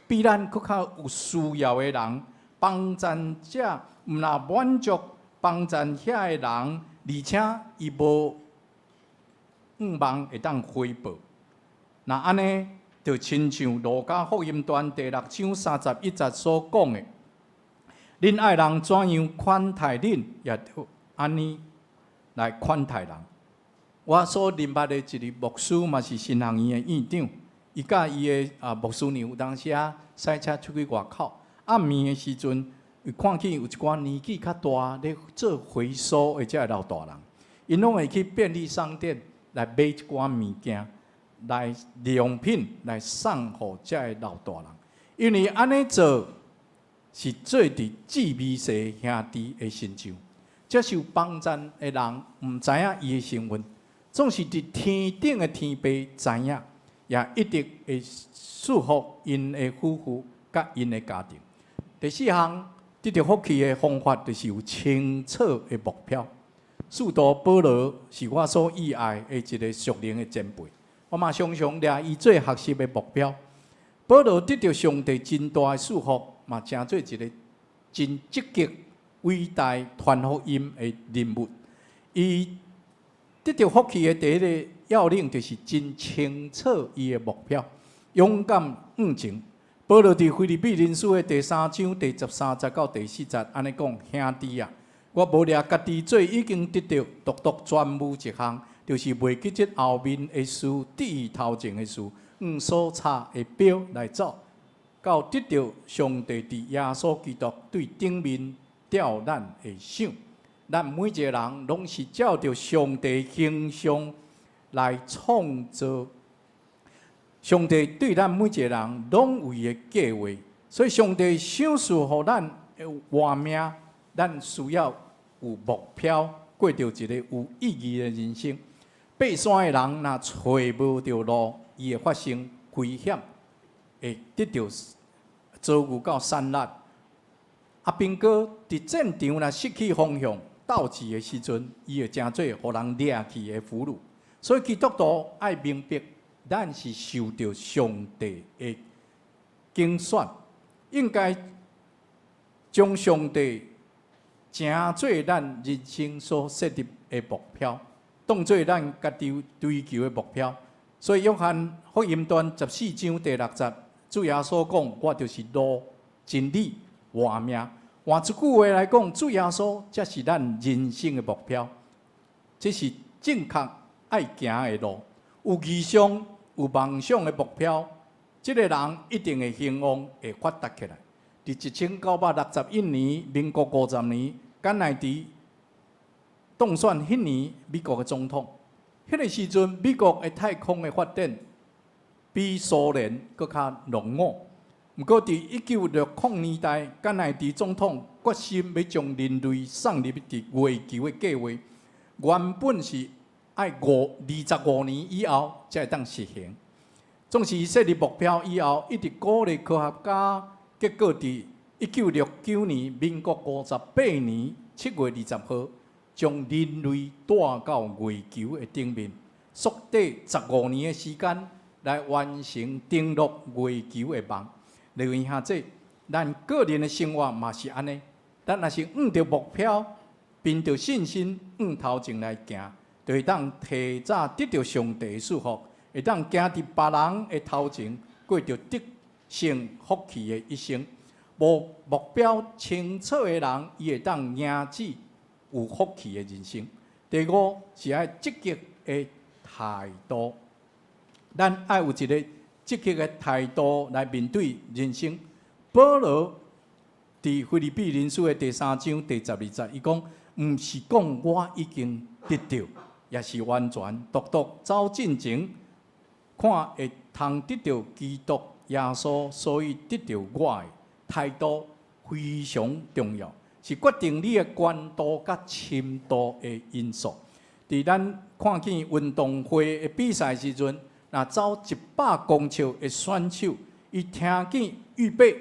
比咱更较有需要的人，帮赞者毋若满足帮赞遐个人，而且伊无望会当回报。那安尼，就亲像《路加福音传》第6章31节所讲的：“恁爱人怎样款待恁，也就安尼来款待人。”我所认捌的一个牧师，嘛是新学院的院长，伊甲伊的牧师娘有当时赛车出去外口，暗暝的时阵，伊看见有一寡年纪较大咧做回收的这老大人，因拢会去便利商店来买一寡物件。来日用品来送互这个老大人，因为安尼做是做伫姊妹世兄弟的身上。接受帮赞的人毋知影伊的身份，总是伫天顶的天父知影，也一直会祝福因的夫妇甲因的家庭。第四项得到福气的方法，就是有清楚的目标。使徒保罗是我所意爱的一个属灵的前辈。我嘛常常掠伊做学习的目标。保罗得到上帝真大的祝福，嘛成做一个真积极、伟大传福音的人物。伊得到福气的第一个要领，就是真清楚伊的目标，勇敢向前。保罗伫腓立比人书的第3章第13节到第4节，安尼讲：兄弟啊，我无掠家己做已经得到，独专务一项。就是袂记这后面的事，低头前的事，所插的标来走，到得到上帝伫耶稣基督对顶面吊咱的想。咱每一个人拢是照着上帝形象来创造。上帝对咱每一个人拢有伊的计划，所以上帝想事互咱的活命，咱需要有目标，过着一个有意义的人生。爬山的人若找无着路，伊会发生危险，会得到遭遇到散落。阿兵哥伫战场若失去方向、倒置的时阵，伊会成做互人掠去的俘虏。所以基督徒爱明白，咱是受到上帝的拣选，应该将上帝成做咱人生所设立的目标。当做咱家己追求的目标，所以约翰福音传14章第6节，主耶稣讲：“我就是路、真理、活命。”换一句话来讲，主耶稣才是咱人生的目标，这是正确爱行的路。有理想、有梦想的目标，这个人一定会兴旺，会发达起来。伫1961年，民国50年，甘乃迪当选迄年美国的总统，迄个时阵美国的太空的发展比苏联更较浓厚。不过，伫1960年代，甘乃迪总统决心要将人类送入伫月球的计划，原本是爱25年以后才会当实行。总是设立目标以后，一直鼓励科学家，结果伫1969年民国58年7月20号。将人类带到月球的顶面，缩短15年的时间来完成登陆月球的梦。另外下这，咱个人的生活嘛是安尼，咱若是按着目标，凭着信心往头前来行，就会当提早得到上帝的祝福，会当行伫别人的头前，过着得胜福气的一生。无目标清楚的人，伊会当赢取有福气的人生。第五是爱积极的态度，咱爱有一个积极的态度来面对人生。保罗伫腓立比人书的第3章第12节，伊讲，毋是讲我已经得到，也是完全独独走进前，看会通得到基督耶稣，所以得到我的态度非常重要，是决定你的关度甲深度的因素。伫咱看见运动会的比赛时阵，若走100公尺的选手，伊听见预备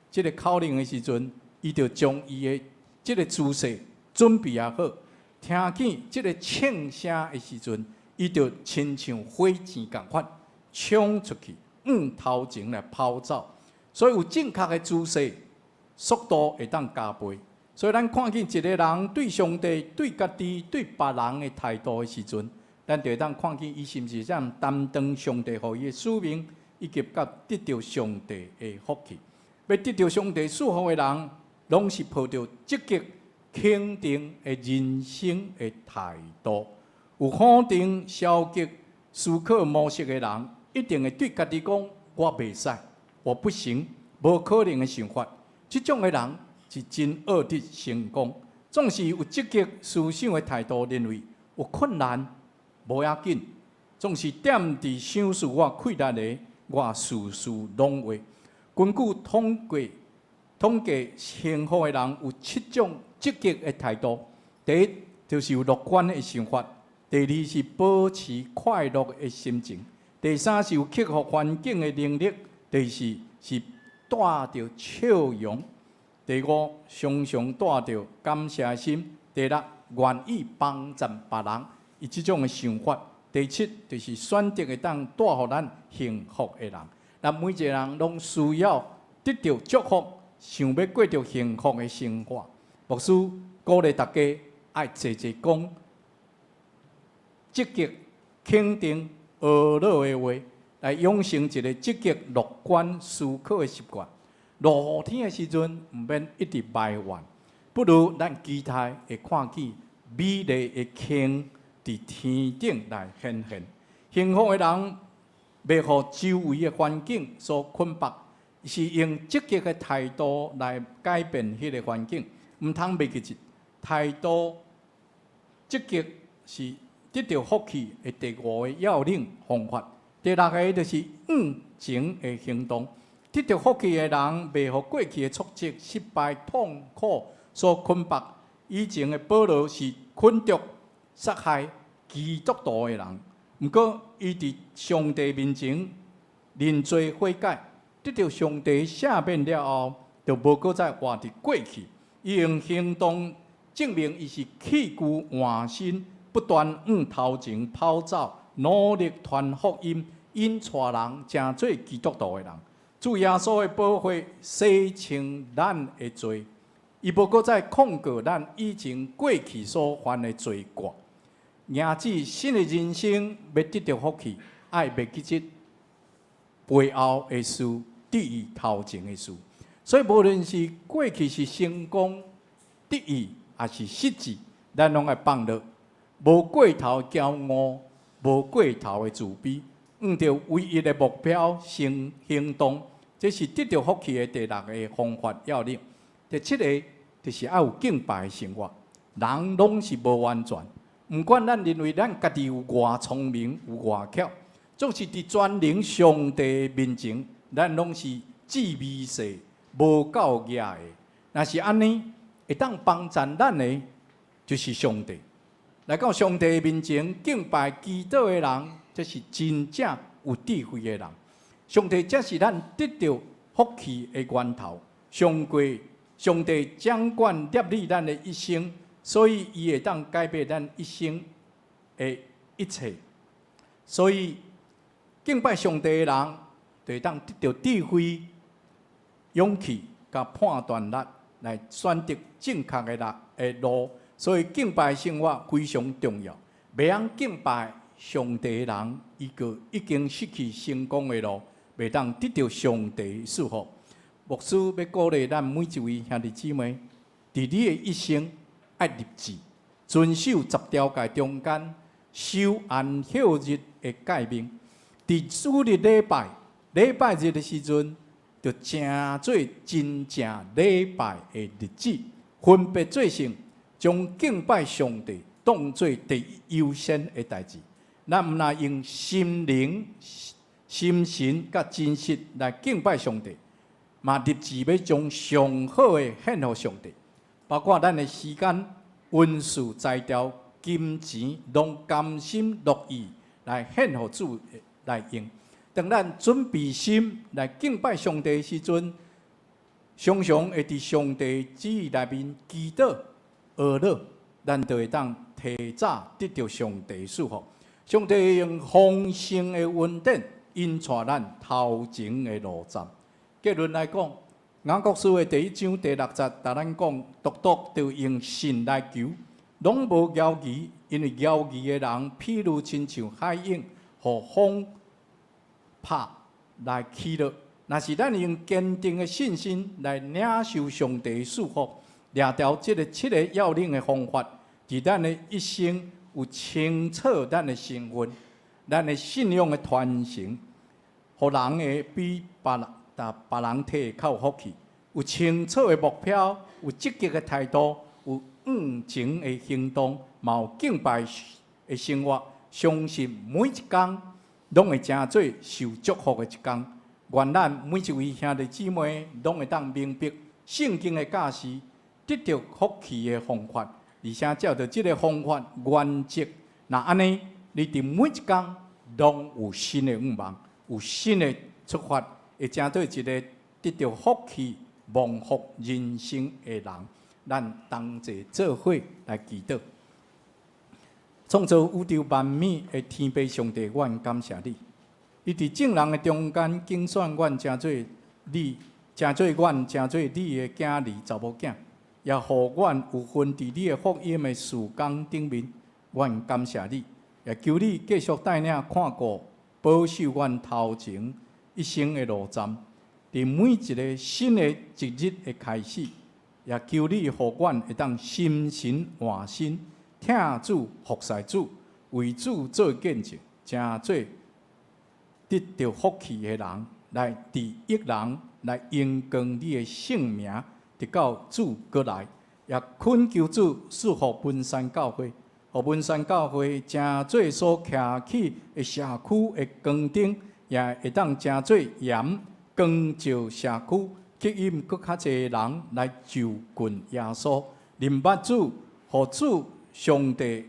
这个口令的时阵，伊就将伊的这个姿势准备也好。听见这个庆声的时阵，伊就亲像火箭共款冲出去，往头前来跑走。所以有正确的姿势，速度会当加倍。所以咱看见一个人对上帝、对家己、对别人的态度的时阵，咱就会当看见伊是毋是这样担当上帝予伊的使命，以及甲得到上帝的福气。要得到上帝祝福的人，拢是抱着积极肯定的人生的态度。有肯定消极思考模式的人，一定会对家己讲：我袂使，我不行，无可能的想法。这种的人是真恶的成功。总是有积极思想的态度，认为有困难无要紧，总是点伫想事我困难的，我事事拢会。根据统计，幸福的人有7种积极的态度。第一，就是有乐观的想法；第二是保持快乐的心情；第三是有克服环境的能力；第四是带着笑容；第五，常常带着感谢心；第六，愿意帮助别人，以这种的想法；第七，就是选择会当带予咱幸福的人。咱每一个人拢需要得到祝福，想要过着幸福的生活。牧师鼓励大家爱多多讲积极、肯定、乐的话，来养成一个积极、乐观思考的习惯。落雨天的时阵，唔免一直埋怨，不如咱期待会看见美丽的星伫天顶来显现。幸福的人袂互周围的环境所捆绑，是用积极的态度来改变迄个环境。唔通袂记住，态度积极是得到福气的第5个要领方法。第6个就是往前的行动。得到福气的人，袂互过去的挫折、失败、痛苦所捆绑。以前的保罗是困毒、杀害基督徒的人。毋过，伊伫上帝面前认罪悔改，得到上帝赦免了后，就无搁再活伫过去。伊用行动证明伊是气骨换心，不断往头前跑走，努力传福音，引带人成做基督徒的人。主耶稣的宝血洗清咱的罪，伊无搁再控告咱以前过去所犯的罪过。迎接新的人生，要得到福气，爱袂记这背后的事，得意头前的事。所以，无论是过去是成功、得意，还是失志，咱拢爱放落，无过头的骄傲，无过头的自卑，向着唯一的目标行动。这是得到福气的第6个方法要领。第7个就是要有敬拜的生活。人拢是无完全。毋管咱认为咱家己有偌聪明、有偌巧，总是伫全能上帝面前，咱拢是自微细、无够野的。若是安尼，会当帮助咱的，就是上帝。来到上帝面前敬拜基督的人，这是真正有智慧的人。上帝才是咱得到福气的源头。上帝掌管接理咱的一生。所以，伊会当改变咱一生的一切。所以，敬拜上帝的人，就会当得到智慧、勇气、甲判断力，来选择正确的路。所以，敬拜生活非常重要。袂晓敬拜上帝的人，伊个已经失去成功的路，袂当得到上帝的祝福。牧师要鼓励咱每一位兄弟姊妹，伫你的一生。爱立志，遵守10条诫中间守安息日的诫命。伫主日礼拜日的时阵，就正做真正礼拜的日子，分别做成，将敬拜上帝当作第一优先的代志。咱毋若用心灵、心神甲真实来敬拜上帝，嘛立志要将上好的献予上帝，包括咱的时间、温事、材料、金钱，拢甘心乐意来献予主来用。当咱准备心来敬拜上帝的时阵，常常会伫上帝旨意内面祈祷、学乐，咱就会当提早得到上帝的祝福。上帝会用丰盛的恩典引带咱头前的路站。结论来讲，雅各书的第1章第6节，甲咱讲，独就用信来求，拢无骄疑，因为骄疑的人，譬如亲像海涌，互风拍来起落。若是咱用坚定的信心来领受上帝的祝福，抓到这个7个要领的方法，伫咱的一生有清楚咱的身份，咱的信仰的传承，互人会比别人摕较有福气。有清楚的目标，有积极的态度，有往前的行动，嘛有敬拜的生活。相信每一天拢会成做受祝福的一天。愿咱每一位兄弟姊妹拢会当明白圣经的教示，得到福气的方法，而且照着这个方法原则，那安尼，你伫每一天拢有新的愿望，有新的出发，会成做一个得到福气、蒙福人生的人。咱同齐做伙来祈祷。创造宇宙万物的天父上帝，阮感谢你。伊伫众人的中间竞选阮，成做你，成做阮，成做你的囝儿查某囝，也互阮有份伫你的福音的事工顶面。阮感谢你，也求你继续带领看顾、保守阮头前一生的路站。伫每一个新的一日的开始，也求你互阮会当心神换心，听主服侍主，为主做见证，成做得到福气的人，来第一人来荣光你的圣名，直到主过来，也恳求主赐福文山教会，互文山教会成做所徛起的社区的光灯，也会当成做盐光照社区，吸引更较侪人来就近耶稣，明白主，互主上帝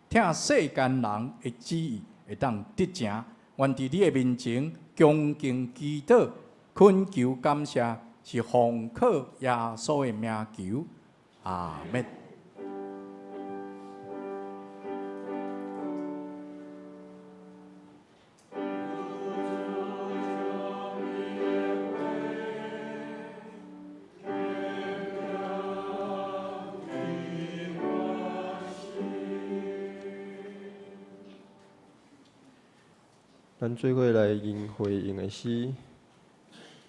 听世间人的旨意，会当得成。愿伫你的面前恭敬祈祷，恳求感谢，是奉靠耶稣的名求，阿门。咱做伙来吟回应的诗，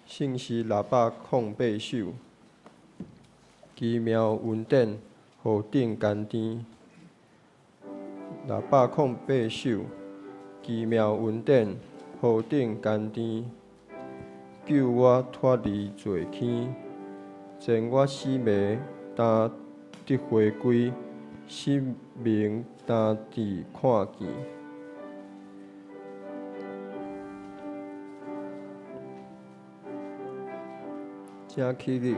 圣诗608首，奇妙恩典，何等甘甜！608首，奇妙恩典，何等甘甜！救我脱离罪愆，前我死迷，但得回归，生命但伫看见。真起力。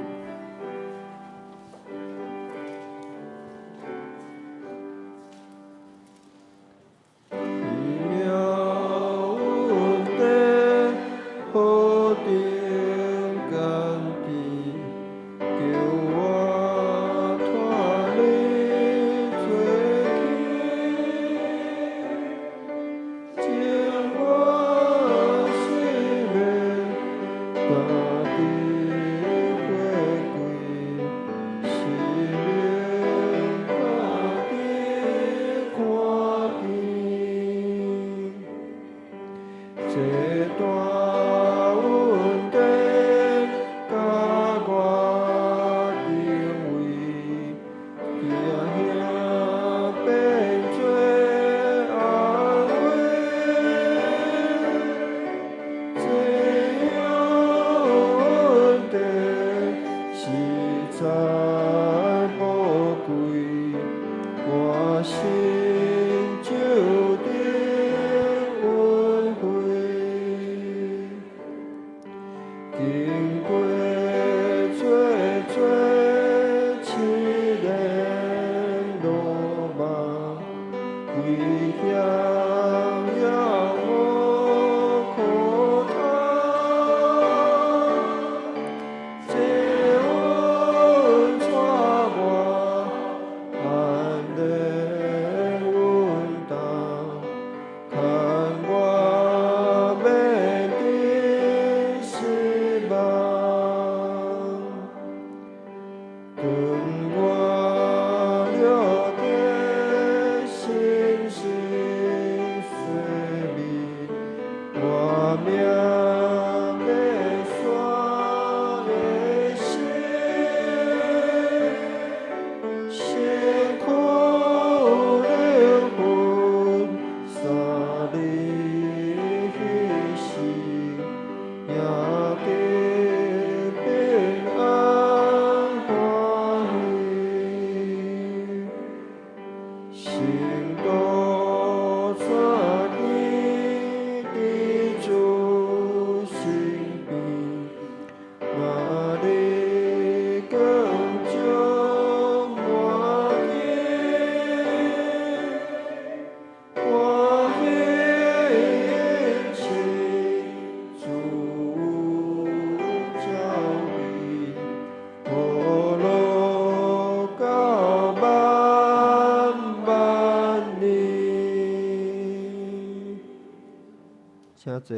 请坐，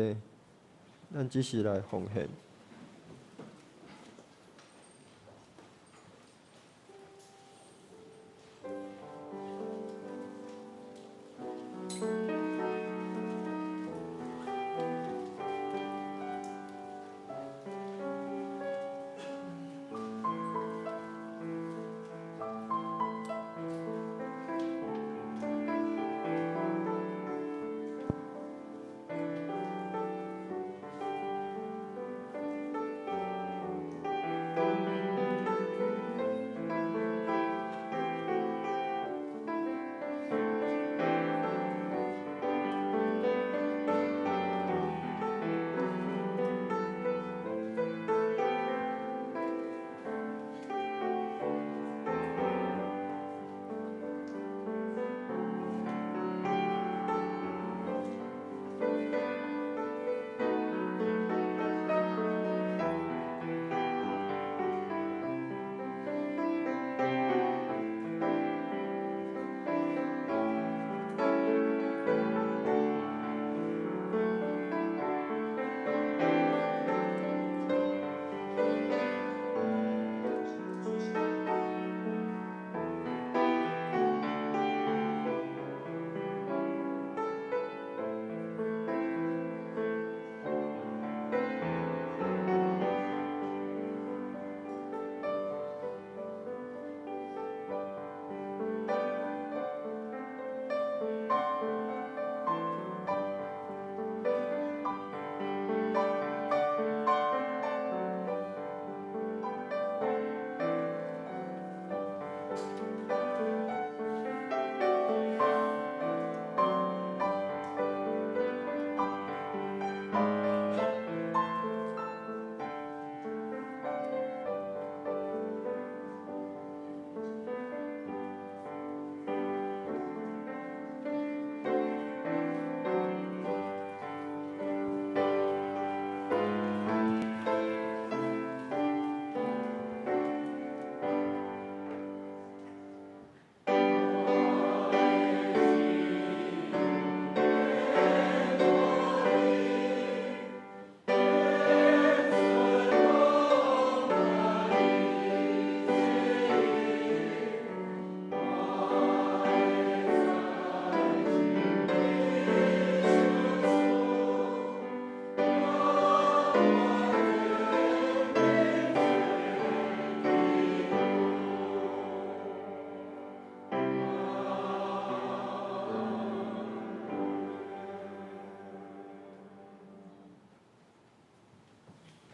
咱即时来奉献。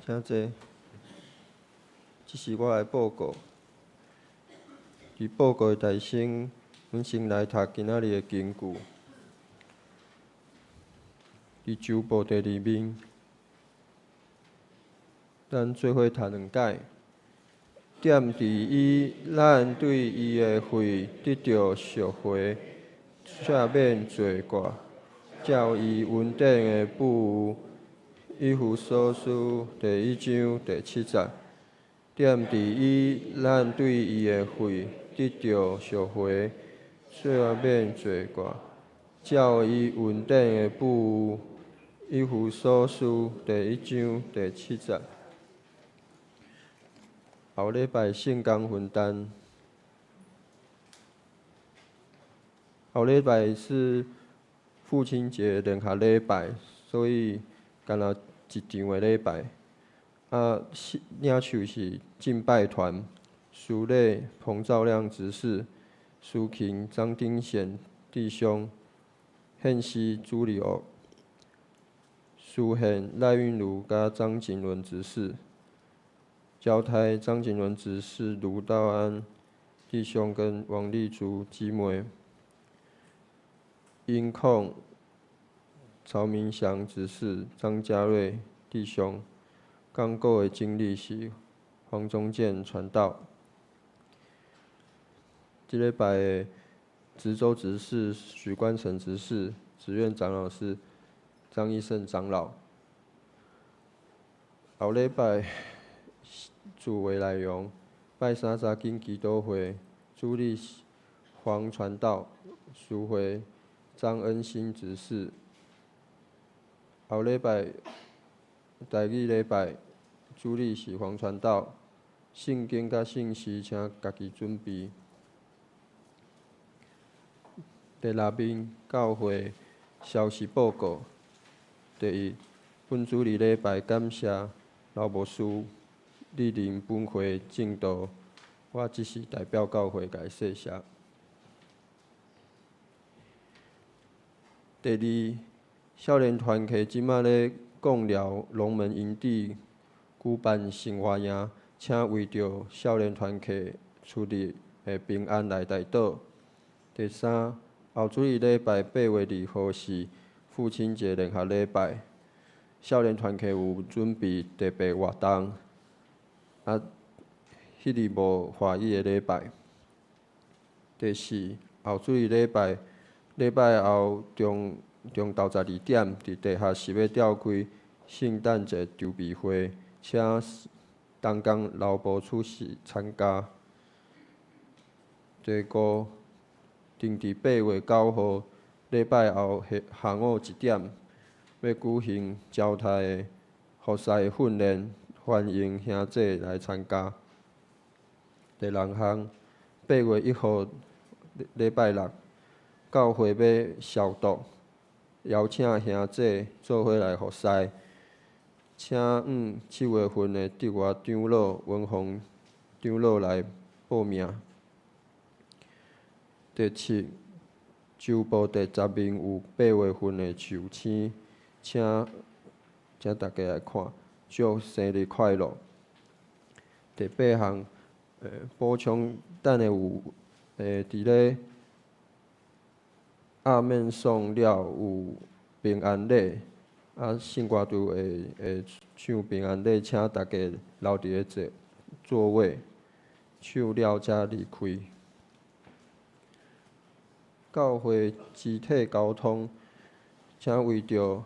请坐。这是我的报告。伫报告的内省，阮先来读今仔日的经句。伫周报第2面，咱做伙读2解。踮伫伊，咱对伊的血得到赎回，赦免罪过，照伊恩典的补。以弗所书第1章第7节，踮伫伊，咱对伊的血得到赎回，赦免罪过，照伊恩典的补。以弗所书第1章第7节。后礼拜圣工分担，后礼拜是父亲节联合礼拜，所以干若一场的礼拜。领袖是敬拜团、司礼彭兆亮执事、司琴张丁贤弟兄、献诗朱立欧、司宪赖韵如甲张景伦执事。交台张景伦执事、卢道安弟兄跟王丽竹姊妹，音控曹明祥执事、张家瑞弟兄，刚果的经理是黄宗健传道。这礼拜的值州执事许冠成执事、职院长老是张义胜长老。后礼拜主为内容，拜三查经祈祷会主理黄传道，赎回张恩兴执事。后礼拜台语礼拜主理是黄传道，圣经甲信息请家己准备。第六面教会消息报告。第一，本主日礼拜感谢老牧师莅临本会正道，我只是代表教会甲伊谢谢。第二，少年团体即马咧贡寮龙门营地举办生活营，请为着少年团体出入的平安来代祷。第三，后主日礼拜8月2号是父亲节联合礼拜，少年团体有准备特别活动，迄日无华语的礼拜。第四，后主日礼拜后中昼12点，伫地下室要召开圣诞节筹备会，请东港劳保处是参加。第五，定伫8月9号礼拜后下午1点，要举行招待的服侍训练，欢迎兄弟来参加。第六项，8月1号礼拜六，教会要消毒，邀请兄弟做伙来服侍。请7月份的德外长老、文宏长老来报名。第七，周报第10面有8月份的寿星，请大家来看，祝生日快乐。第8项，补充等下有伫咧暗面送了有平安礼，圣歌队会唱平安礼，请大家留伫咧座位，唱了才离开。教会肢体交通，请为着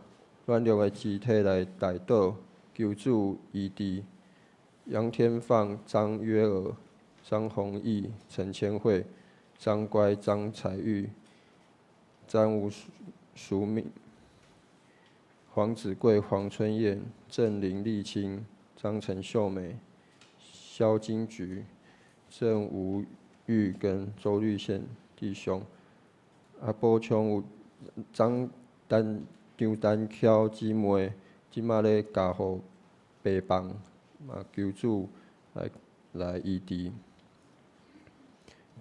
软弱的肢体来代祷，求主医治。杨天放、张约尔、张弘毅、陈千惠、张乖、张彩玉、张吴淑敏、黄子贵、黄春燕、郑林丽清、张陈秀美、萧金菊、郑吴玉跟周绿宪弟兄。补充有张丹巧姊妹，即马咧加护病房，求主来医治。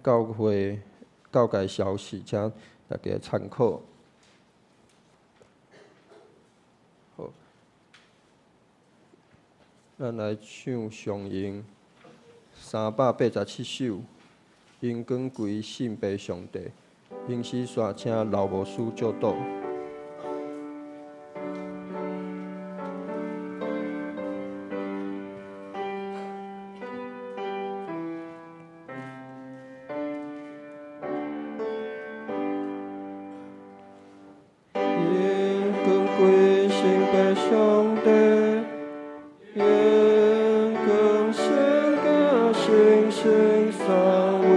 教界消息，请大家参考。好，咱来唱上英387首，因光归信拜上帝。因时煞请老牧师祝祷。因光归信拜上帝，因光献甲星星三位。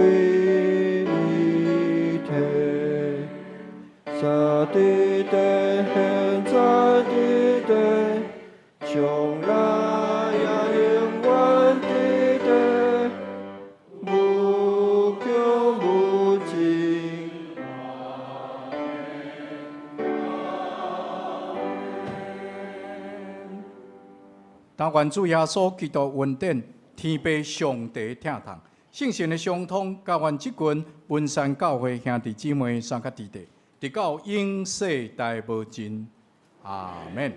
在地地，现在地地，将来也永远地地，无穷无尽。但愿主耶稣基督恩典、天父上帝疼痛、圣神的相通，甲阮即群文山教会兄弟姊妹三甲弟弟。直到永世代无尽，阿免。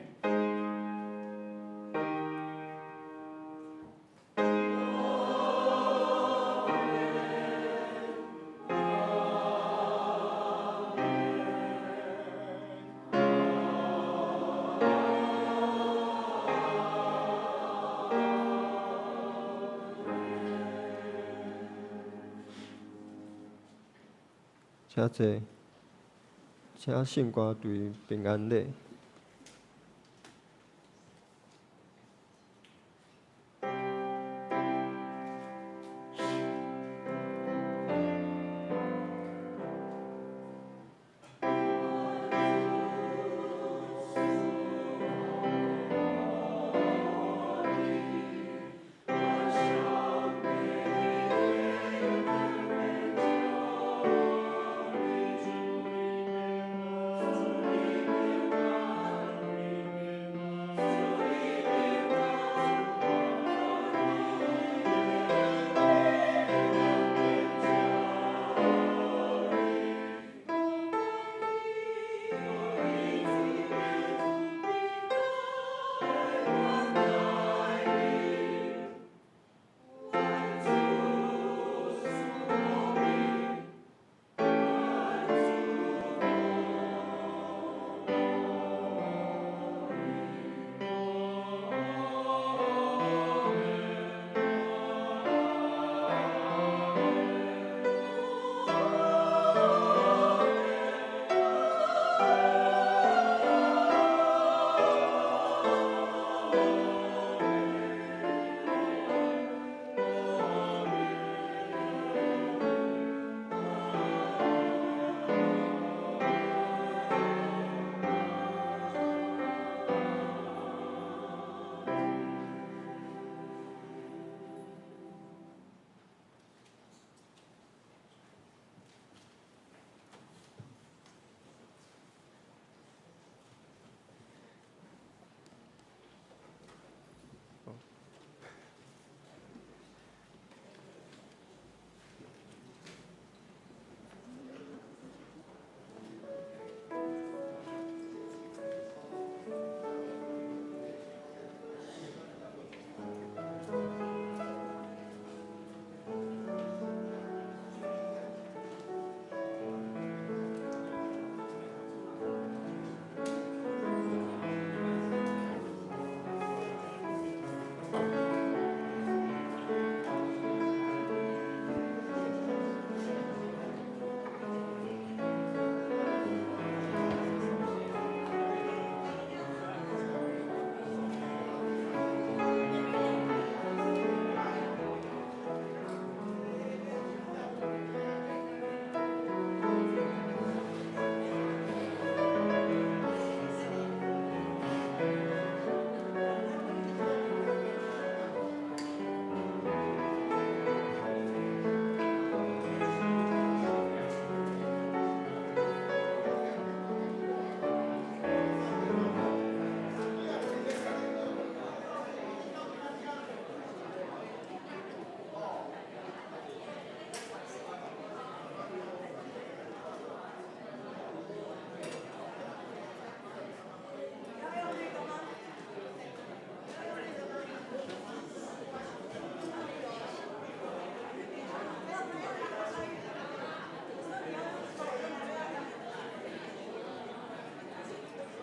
请坐。请圣歌队平安礼。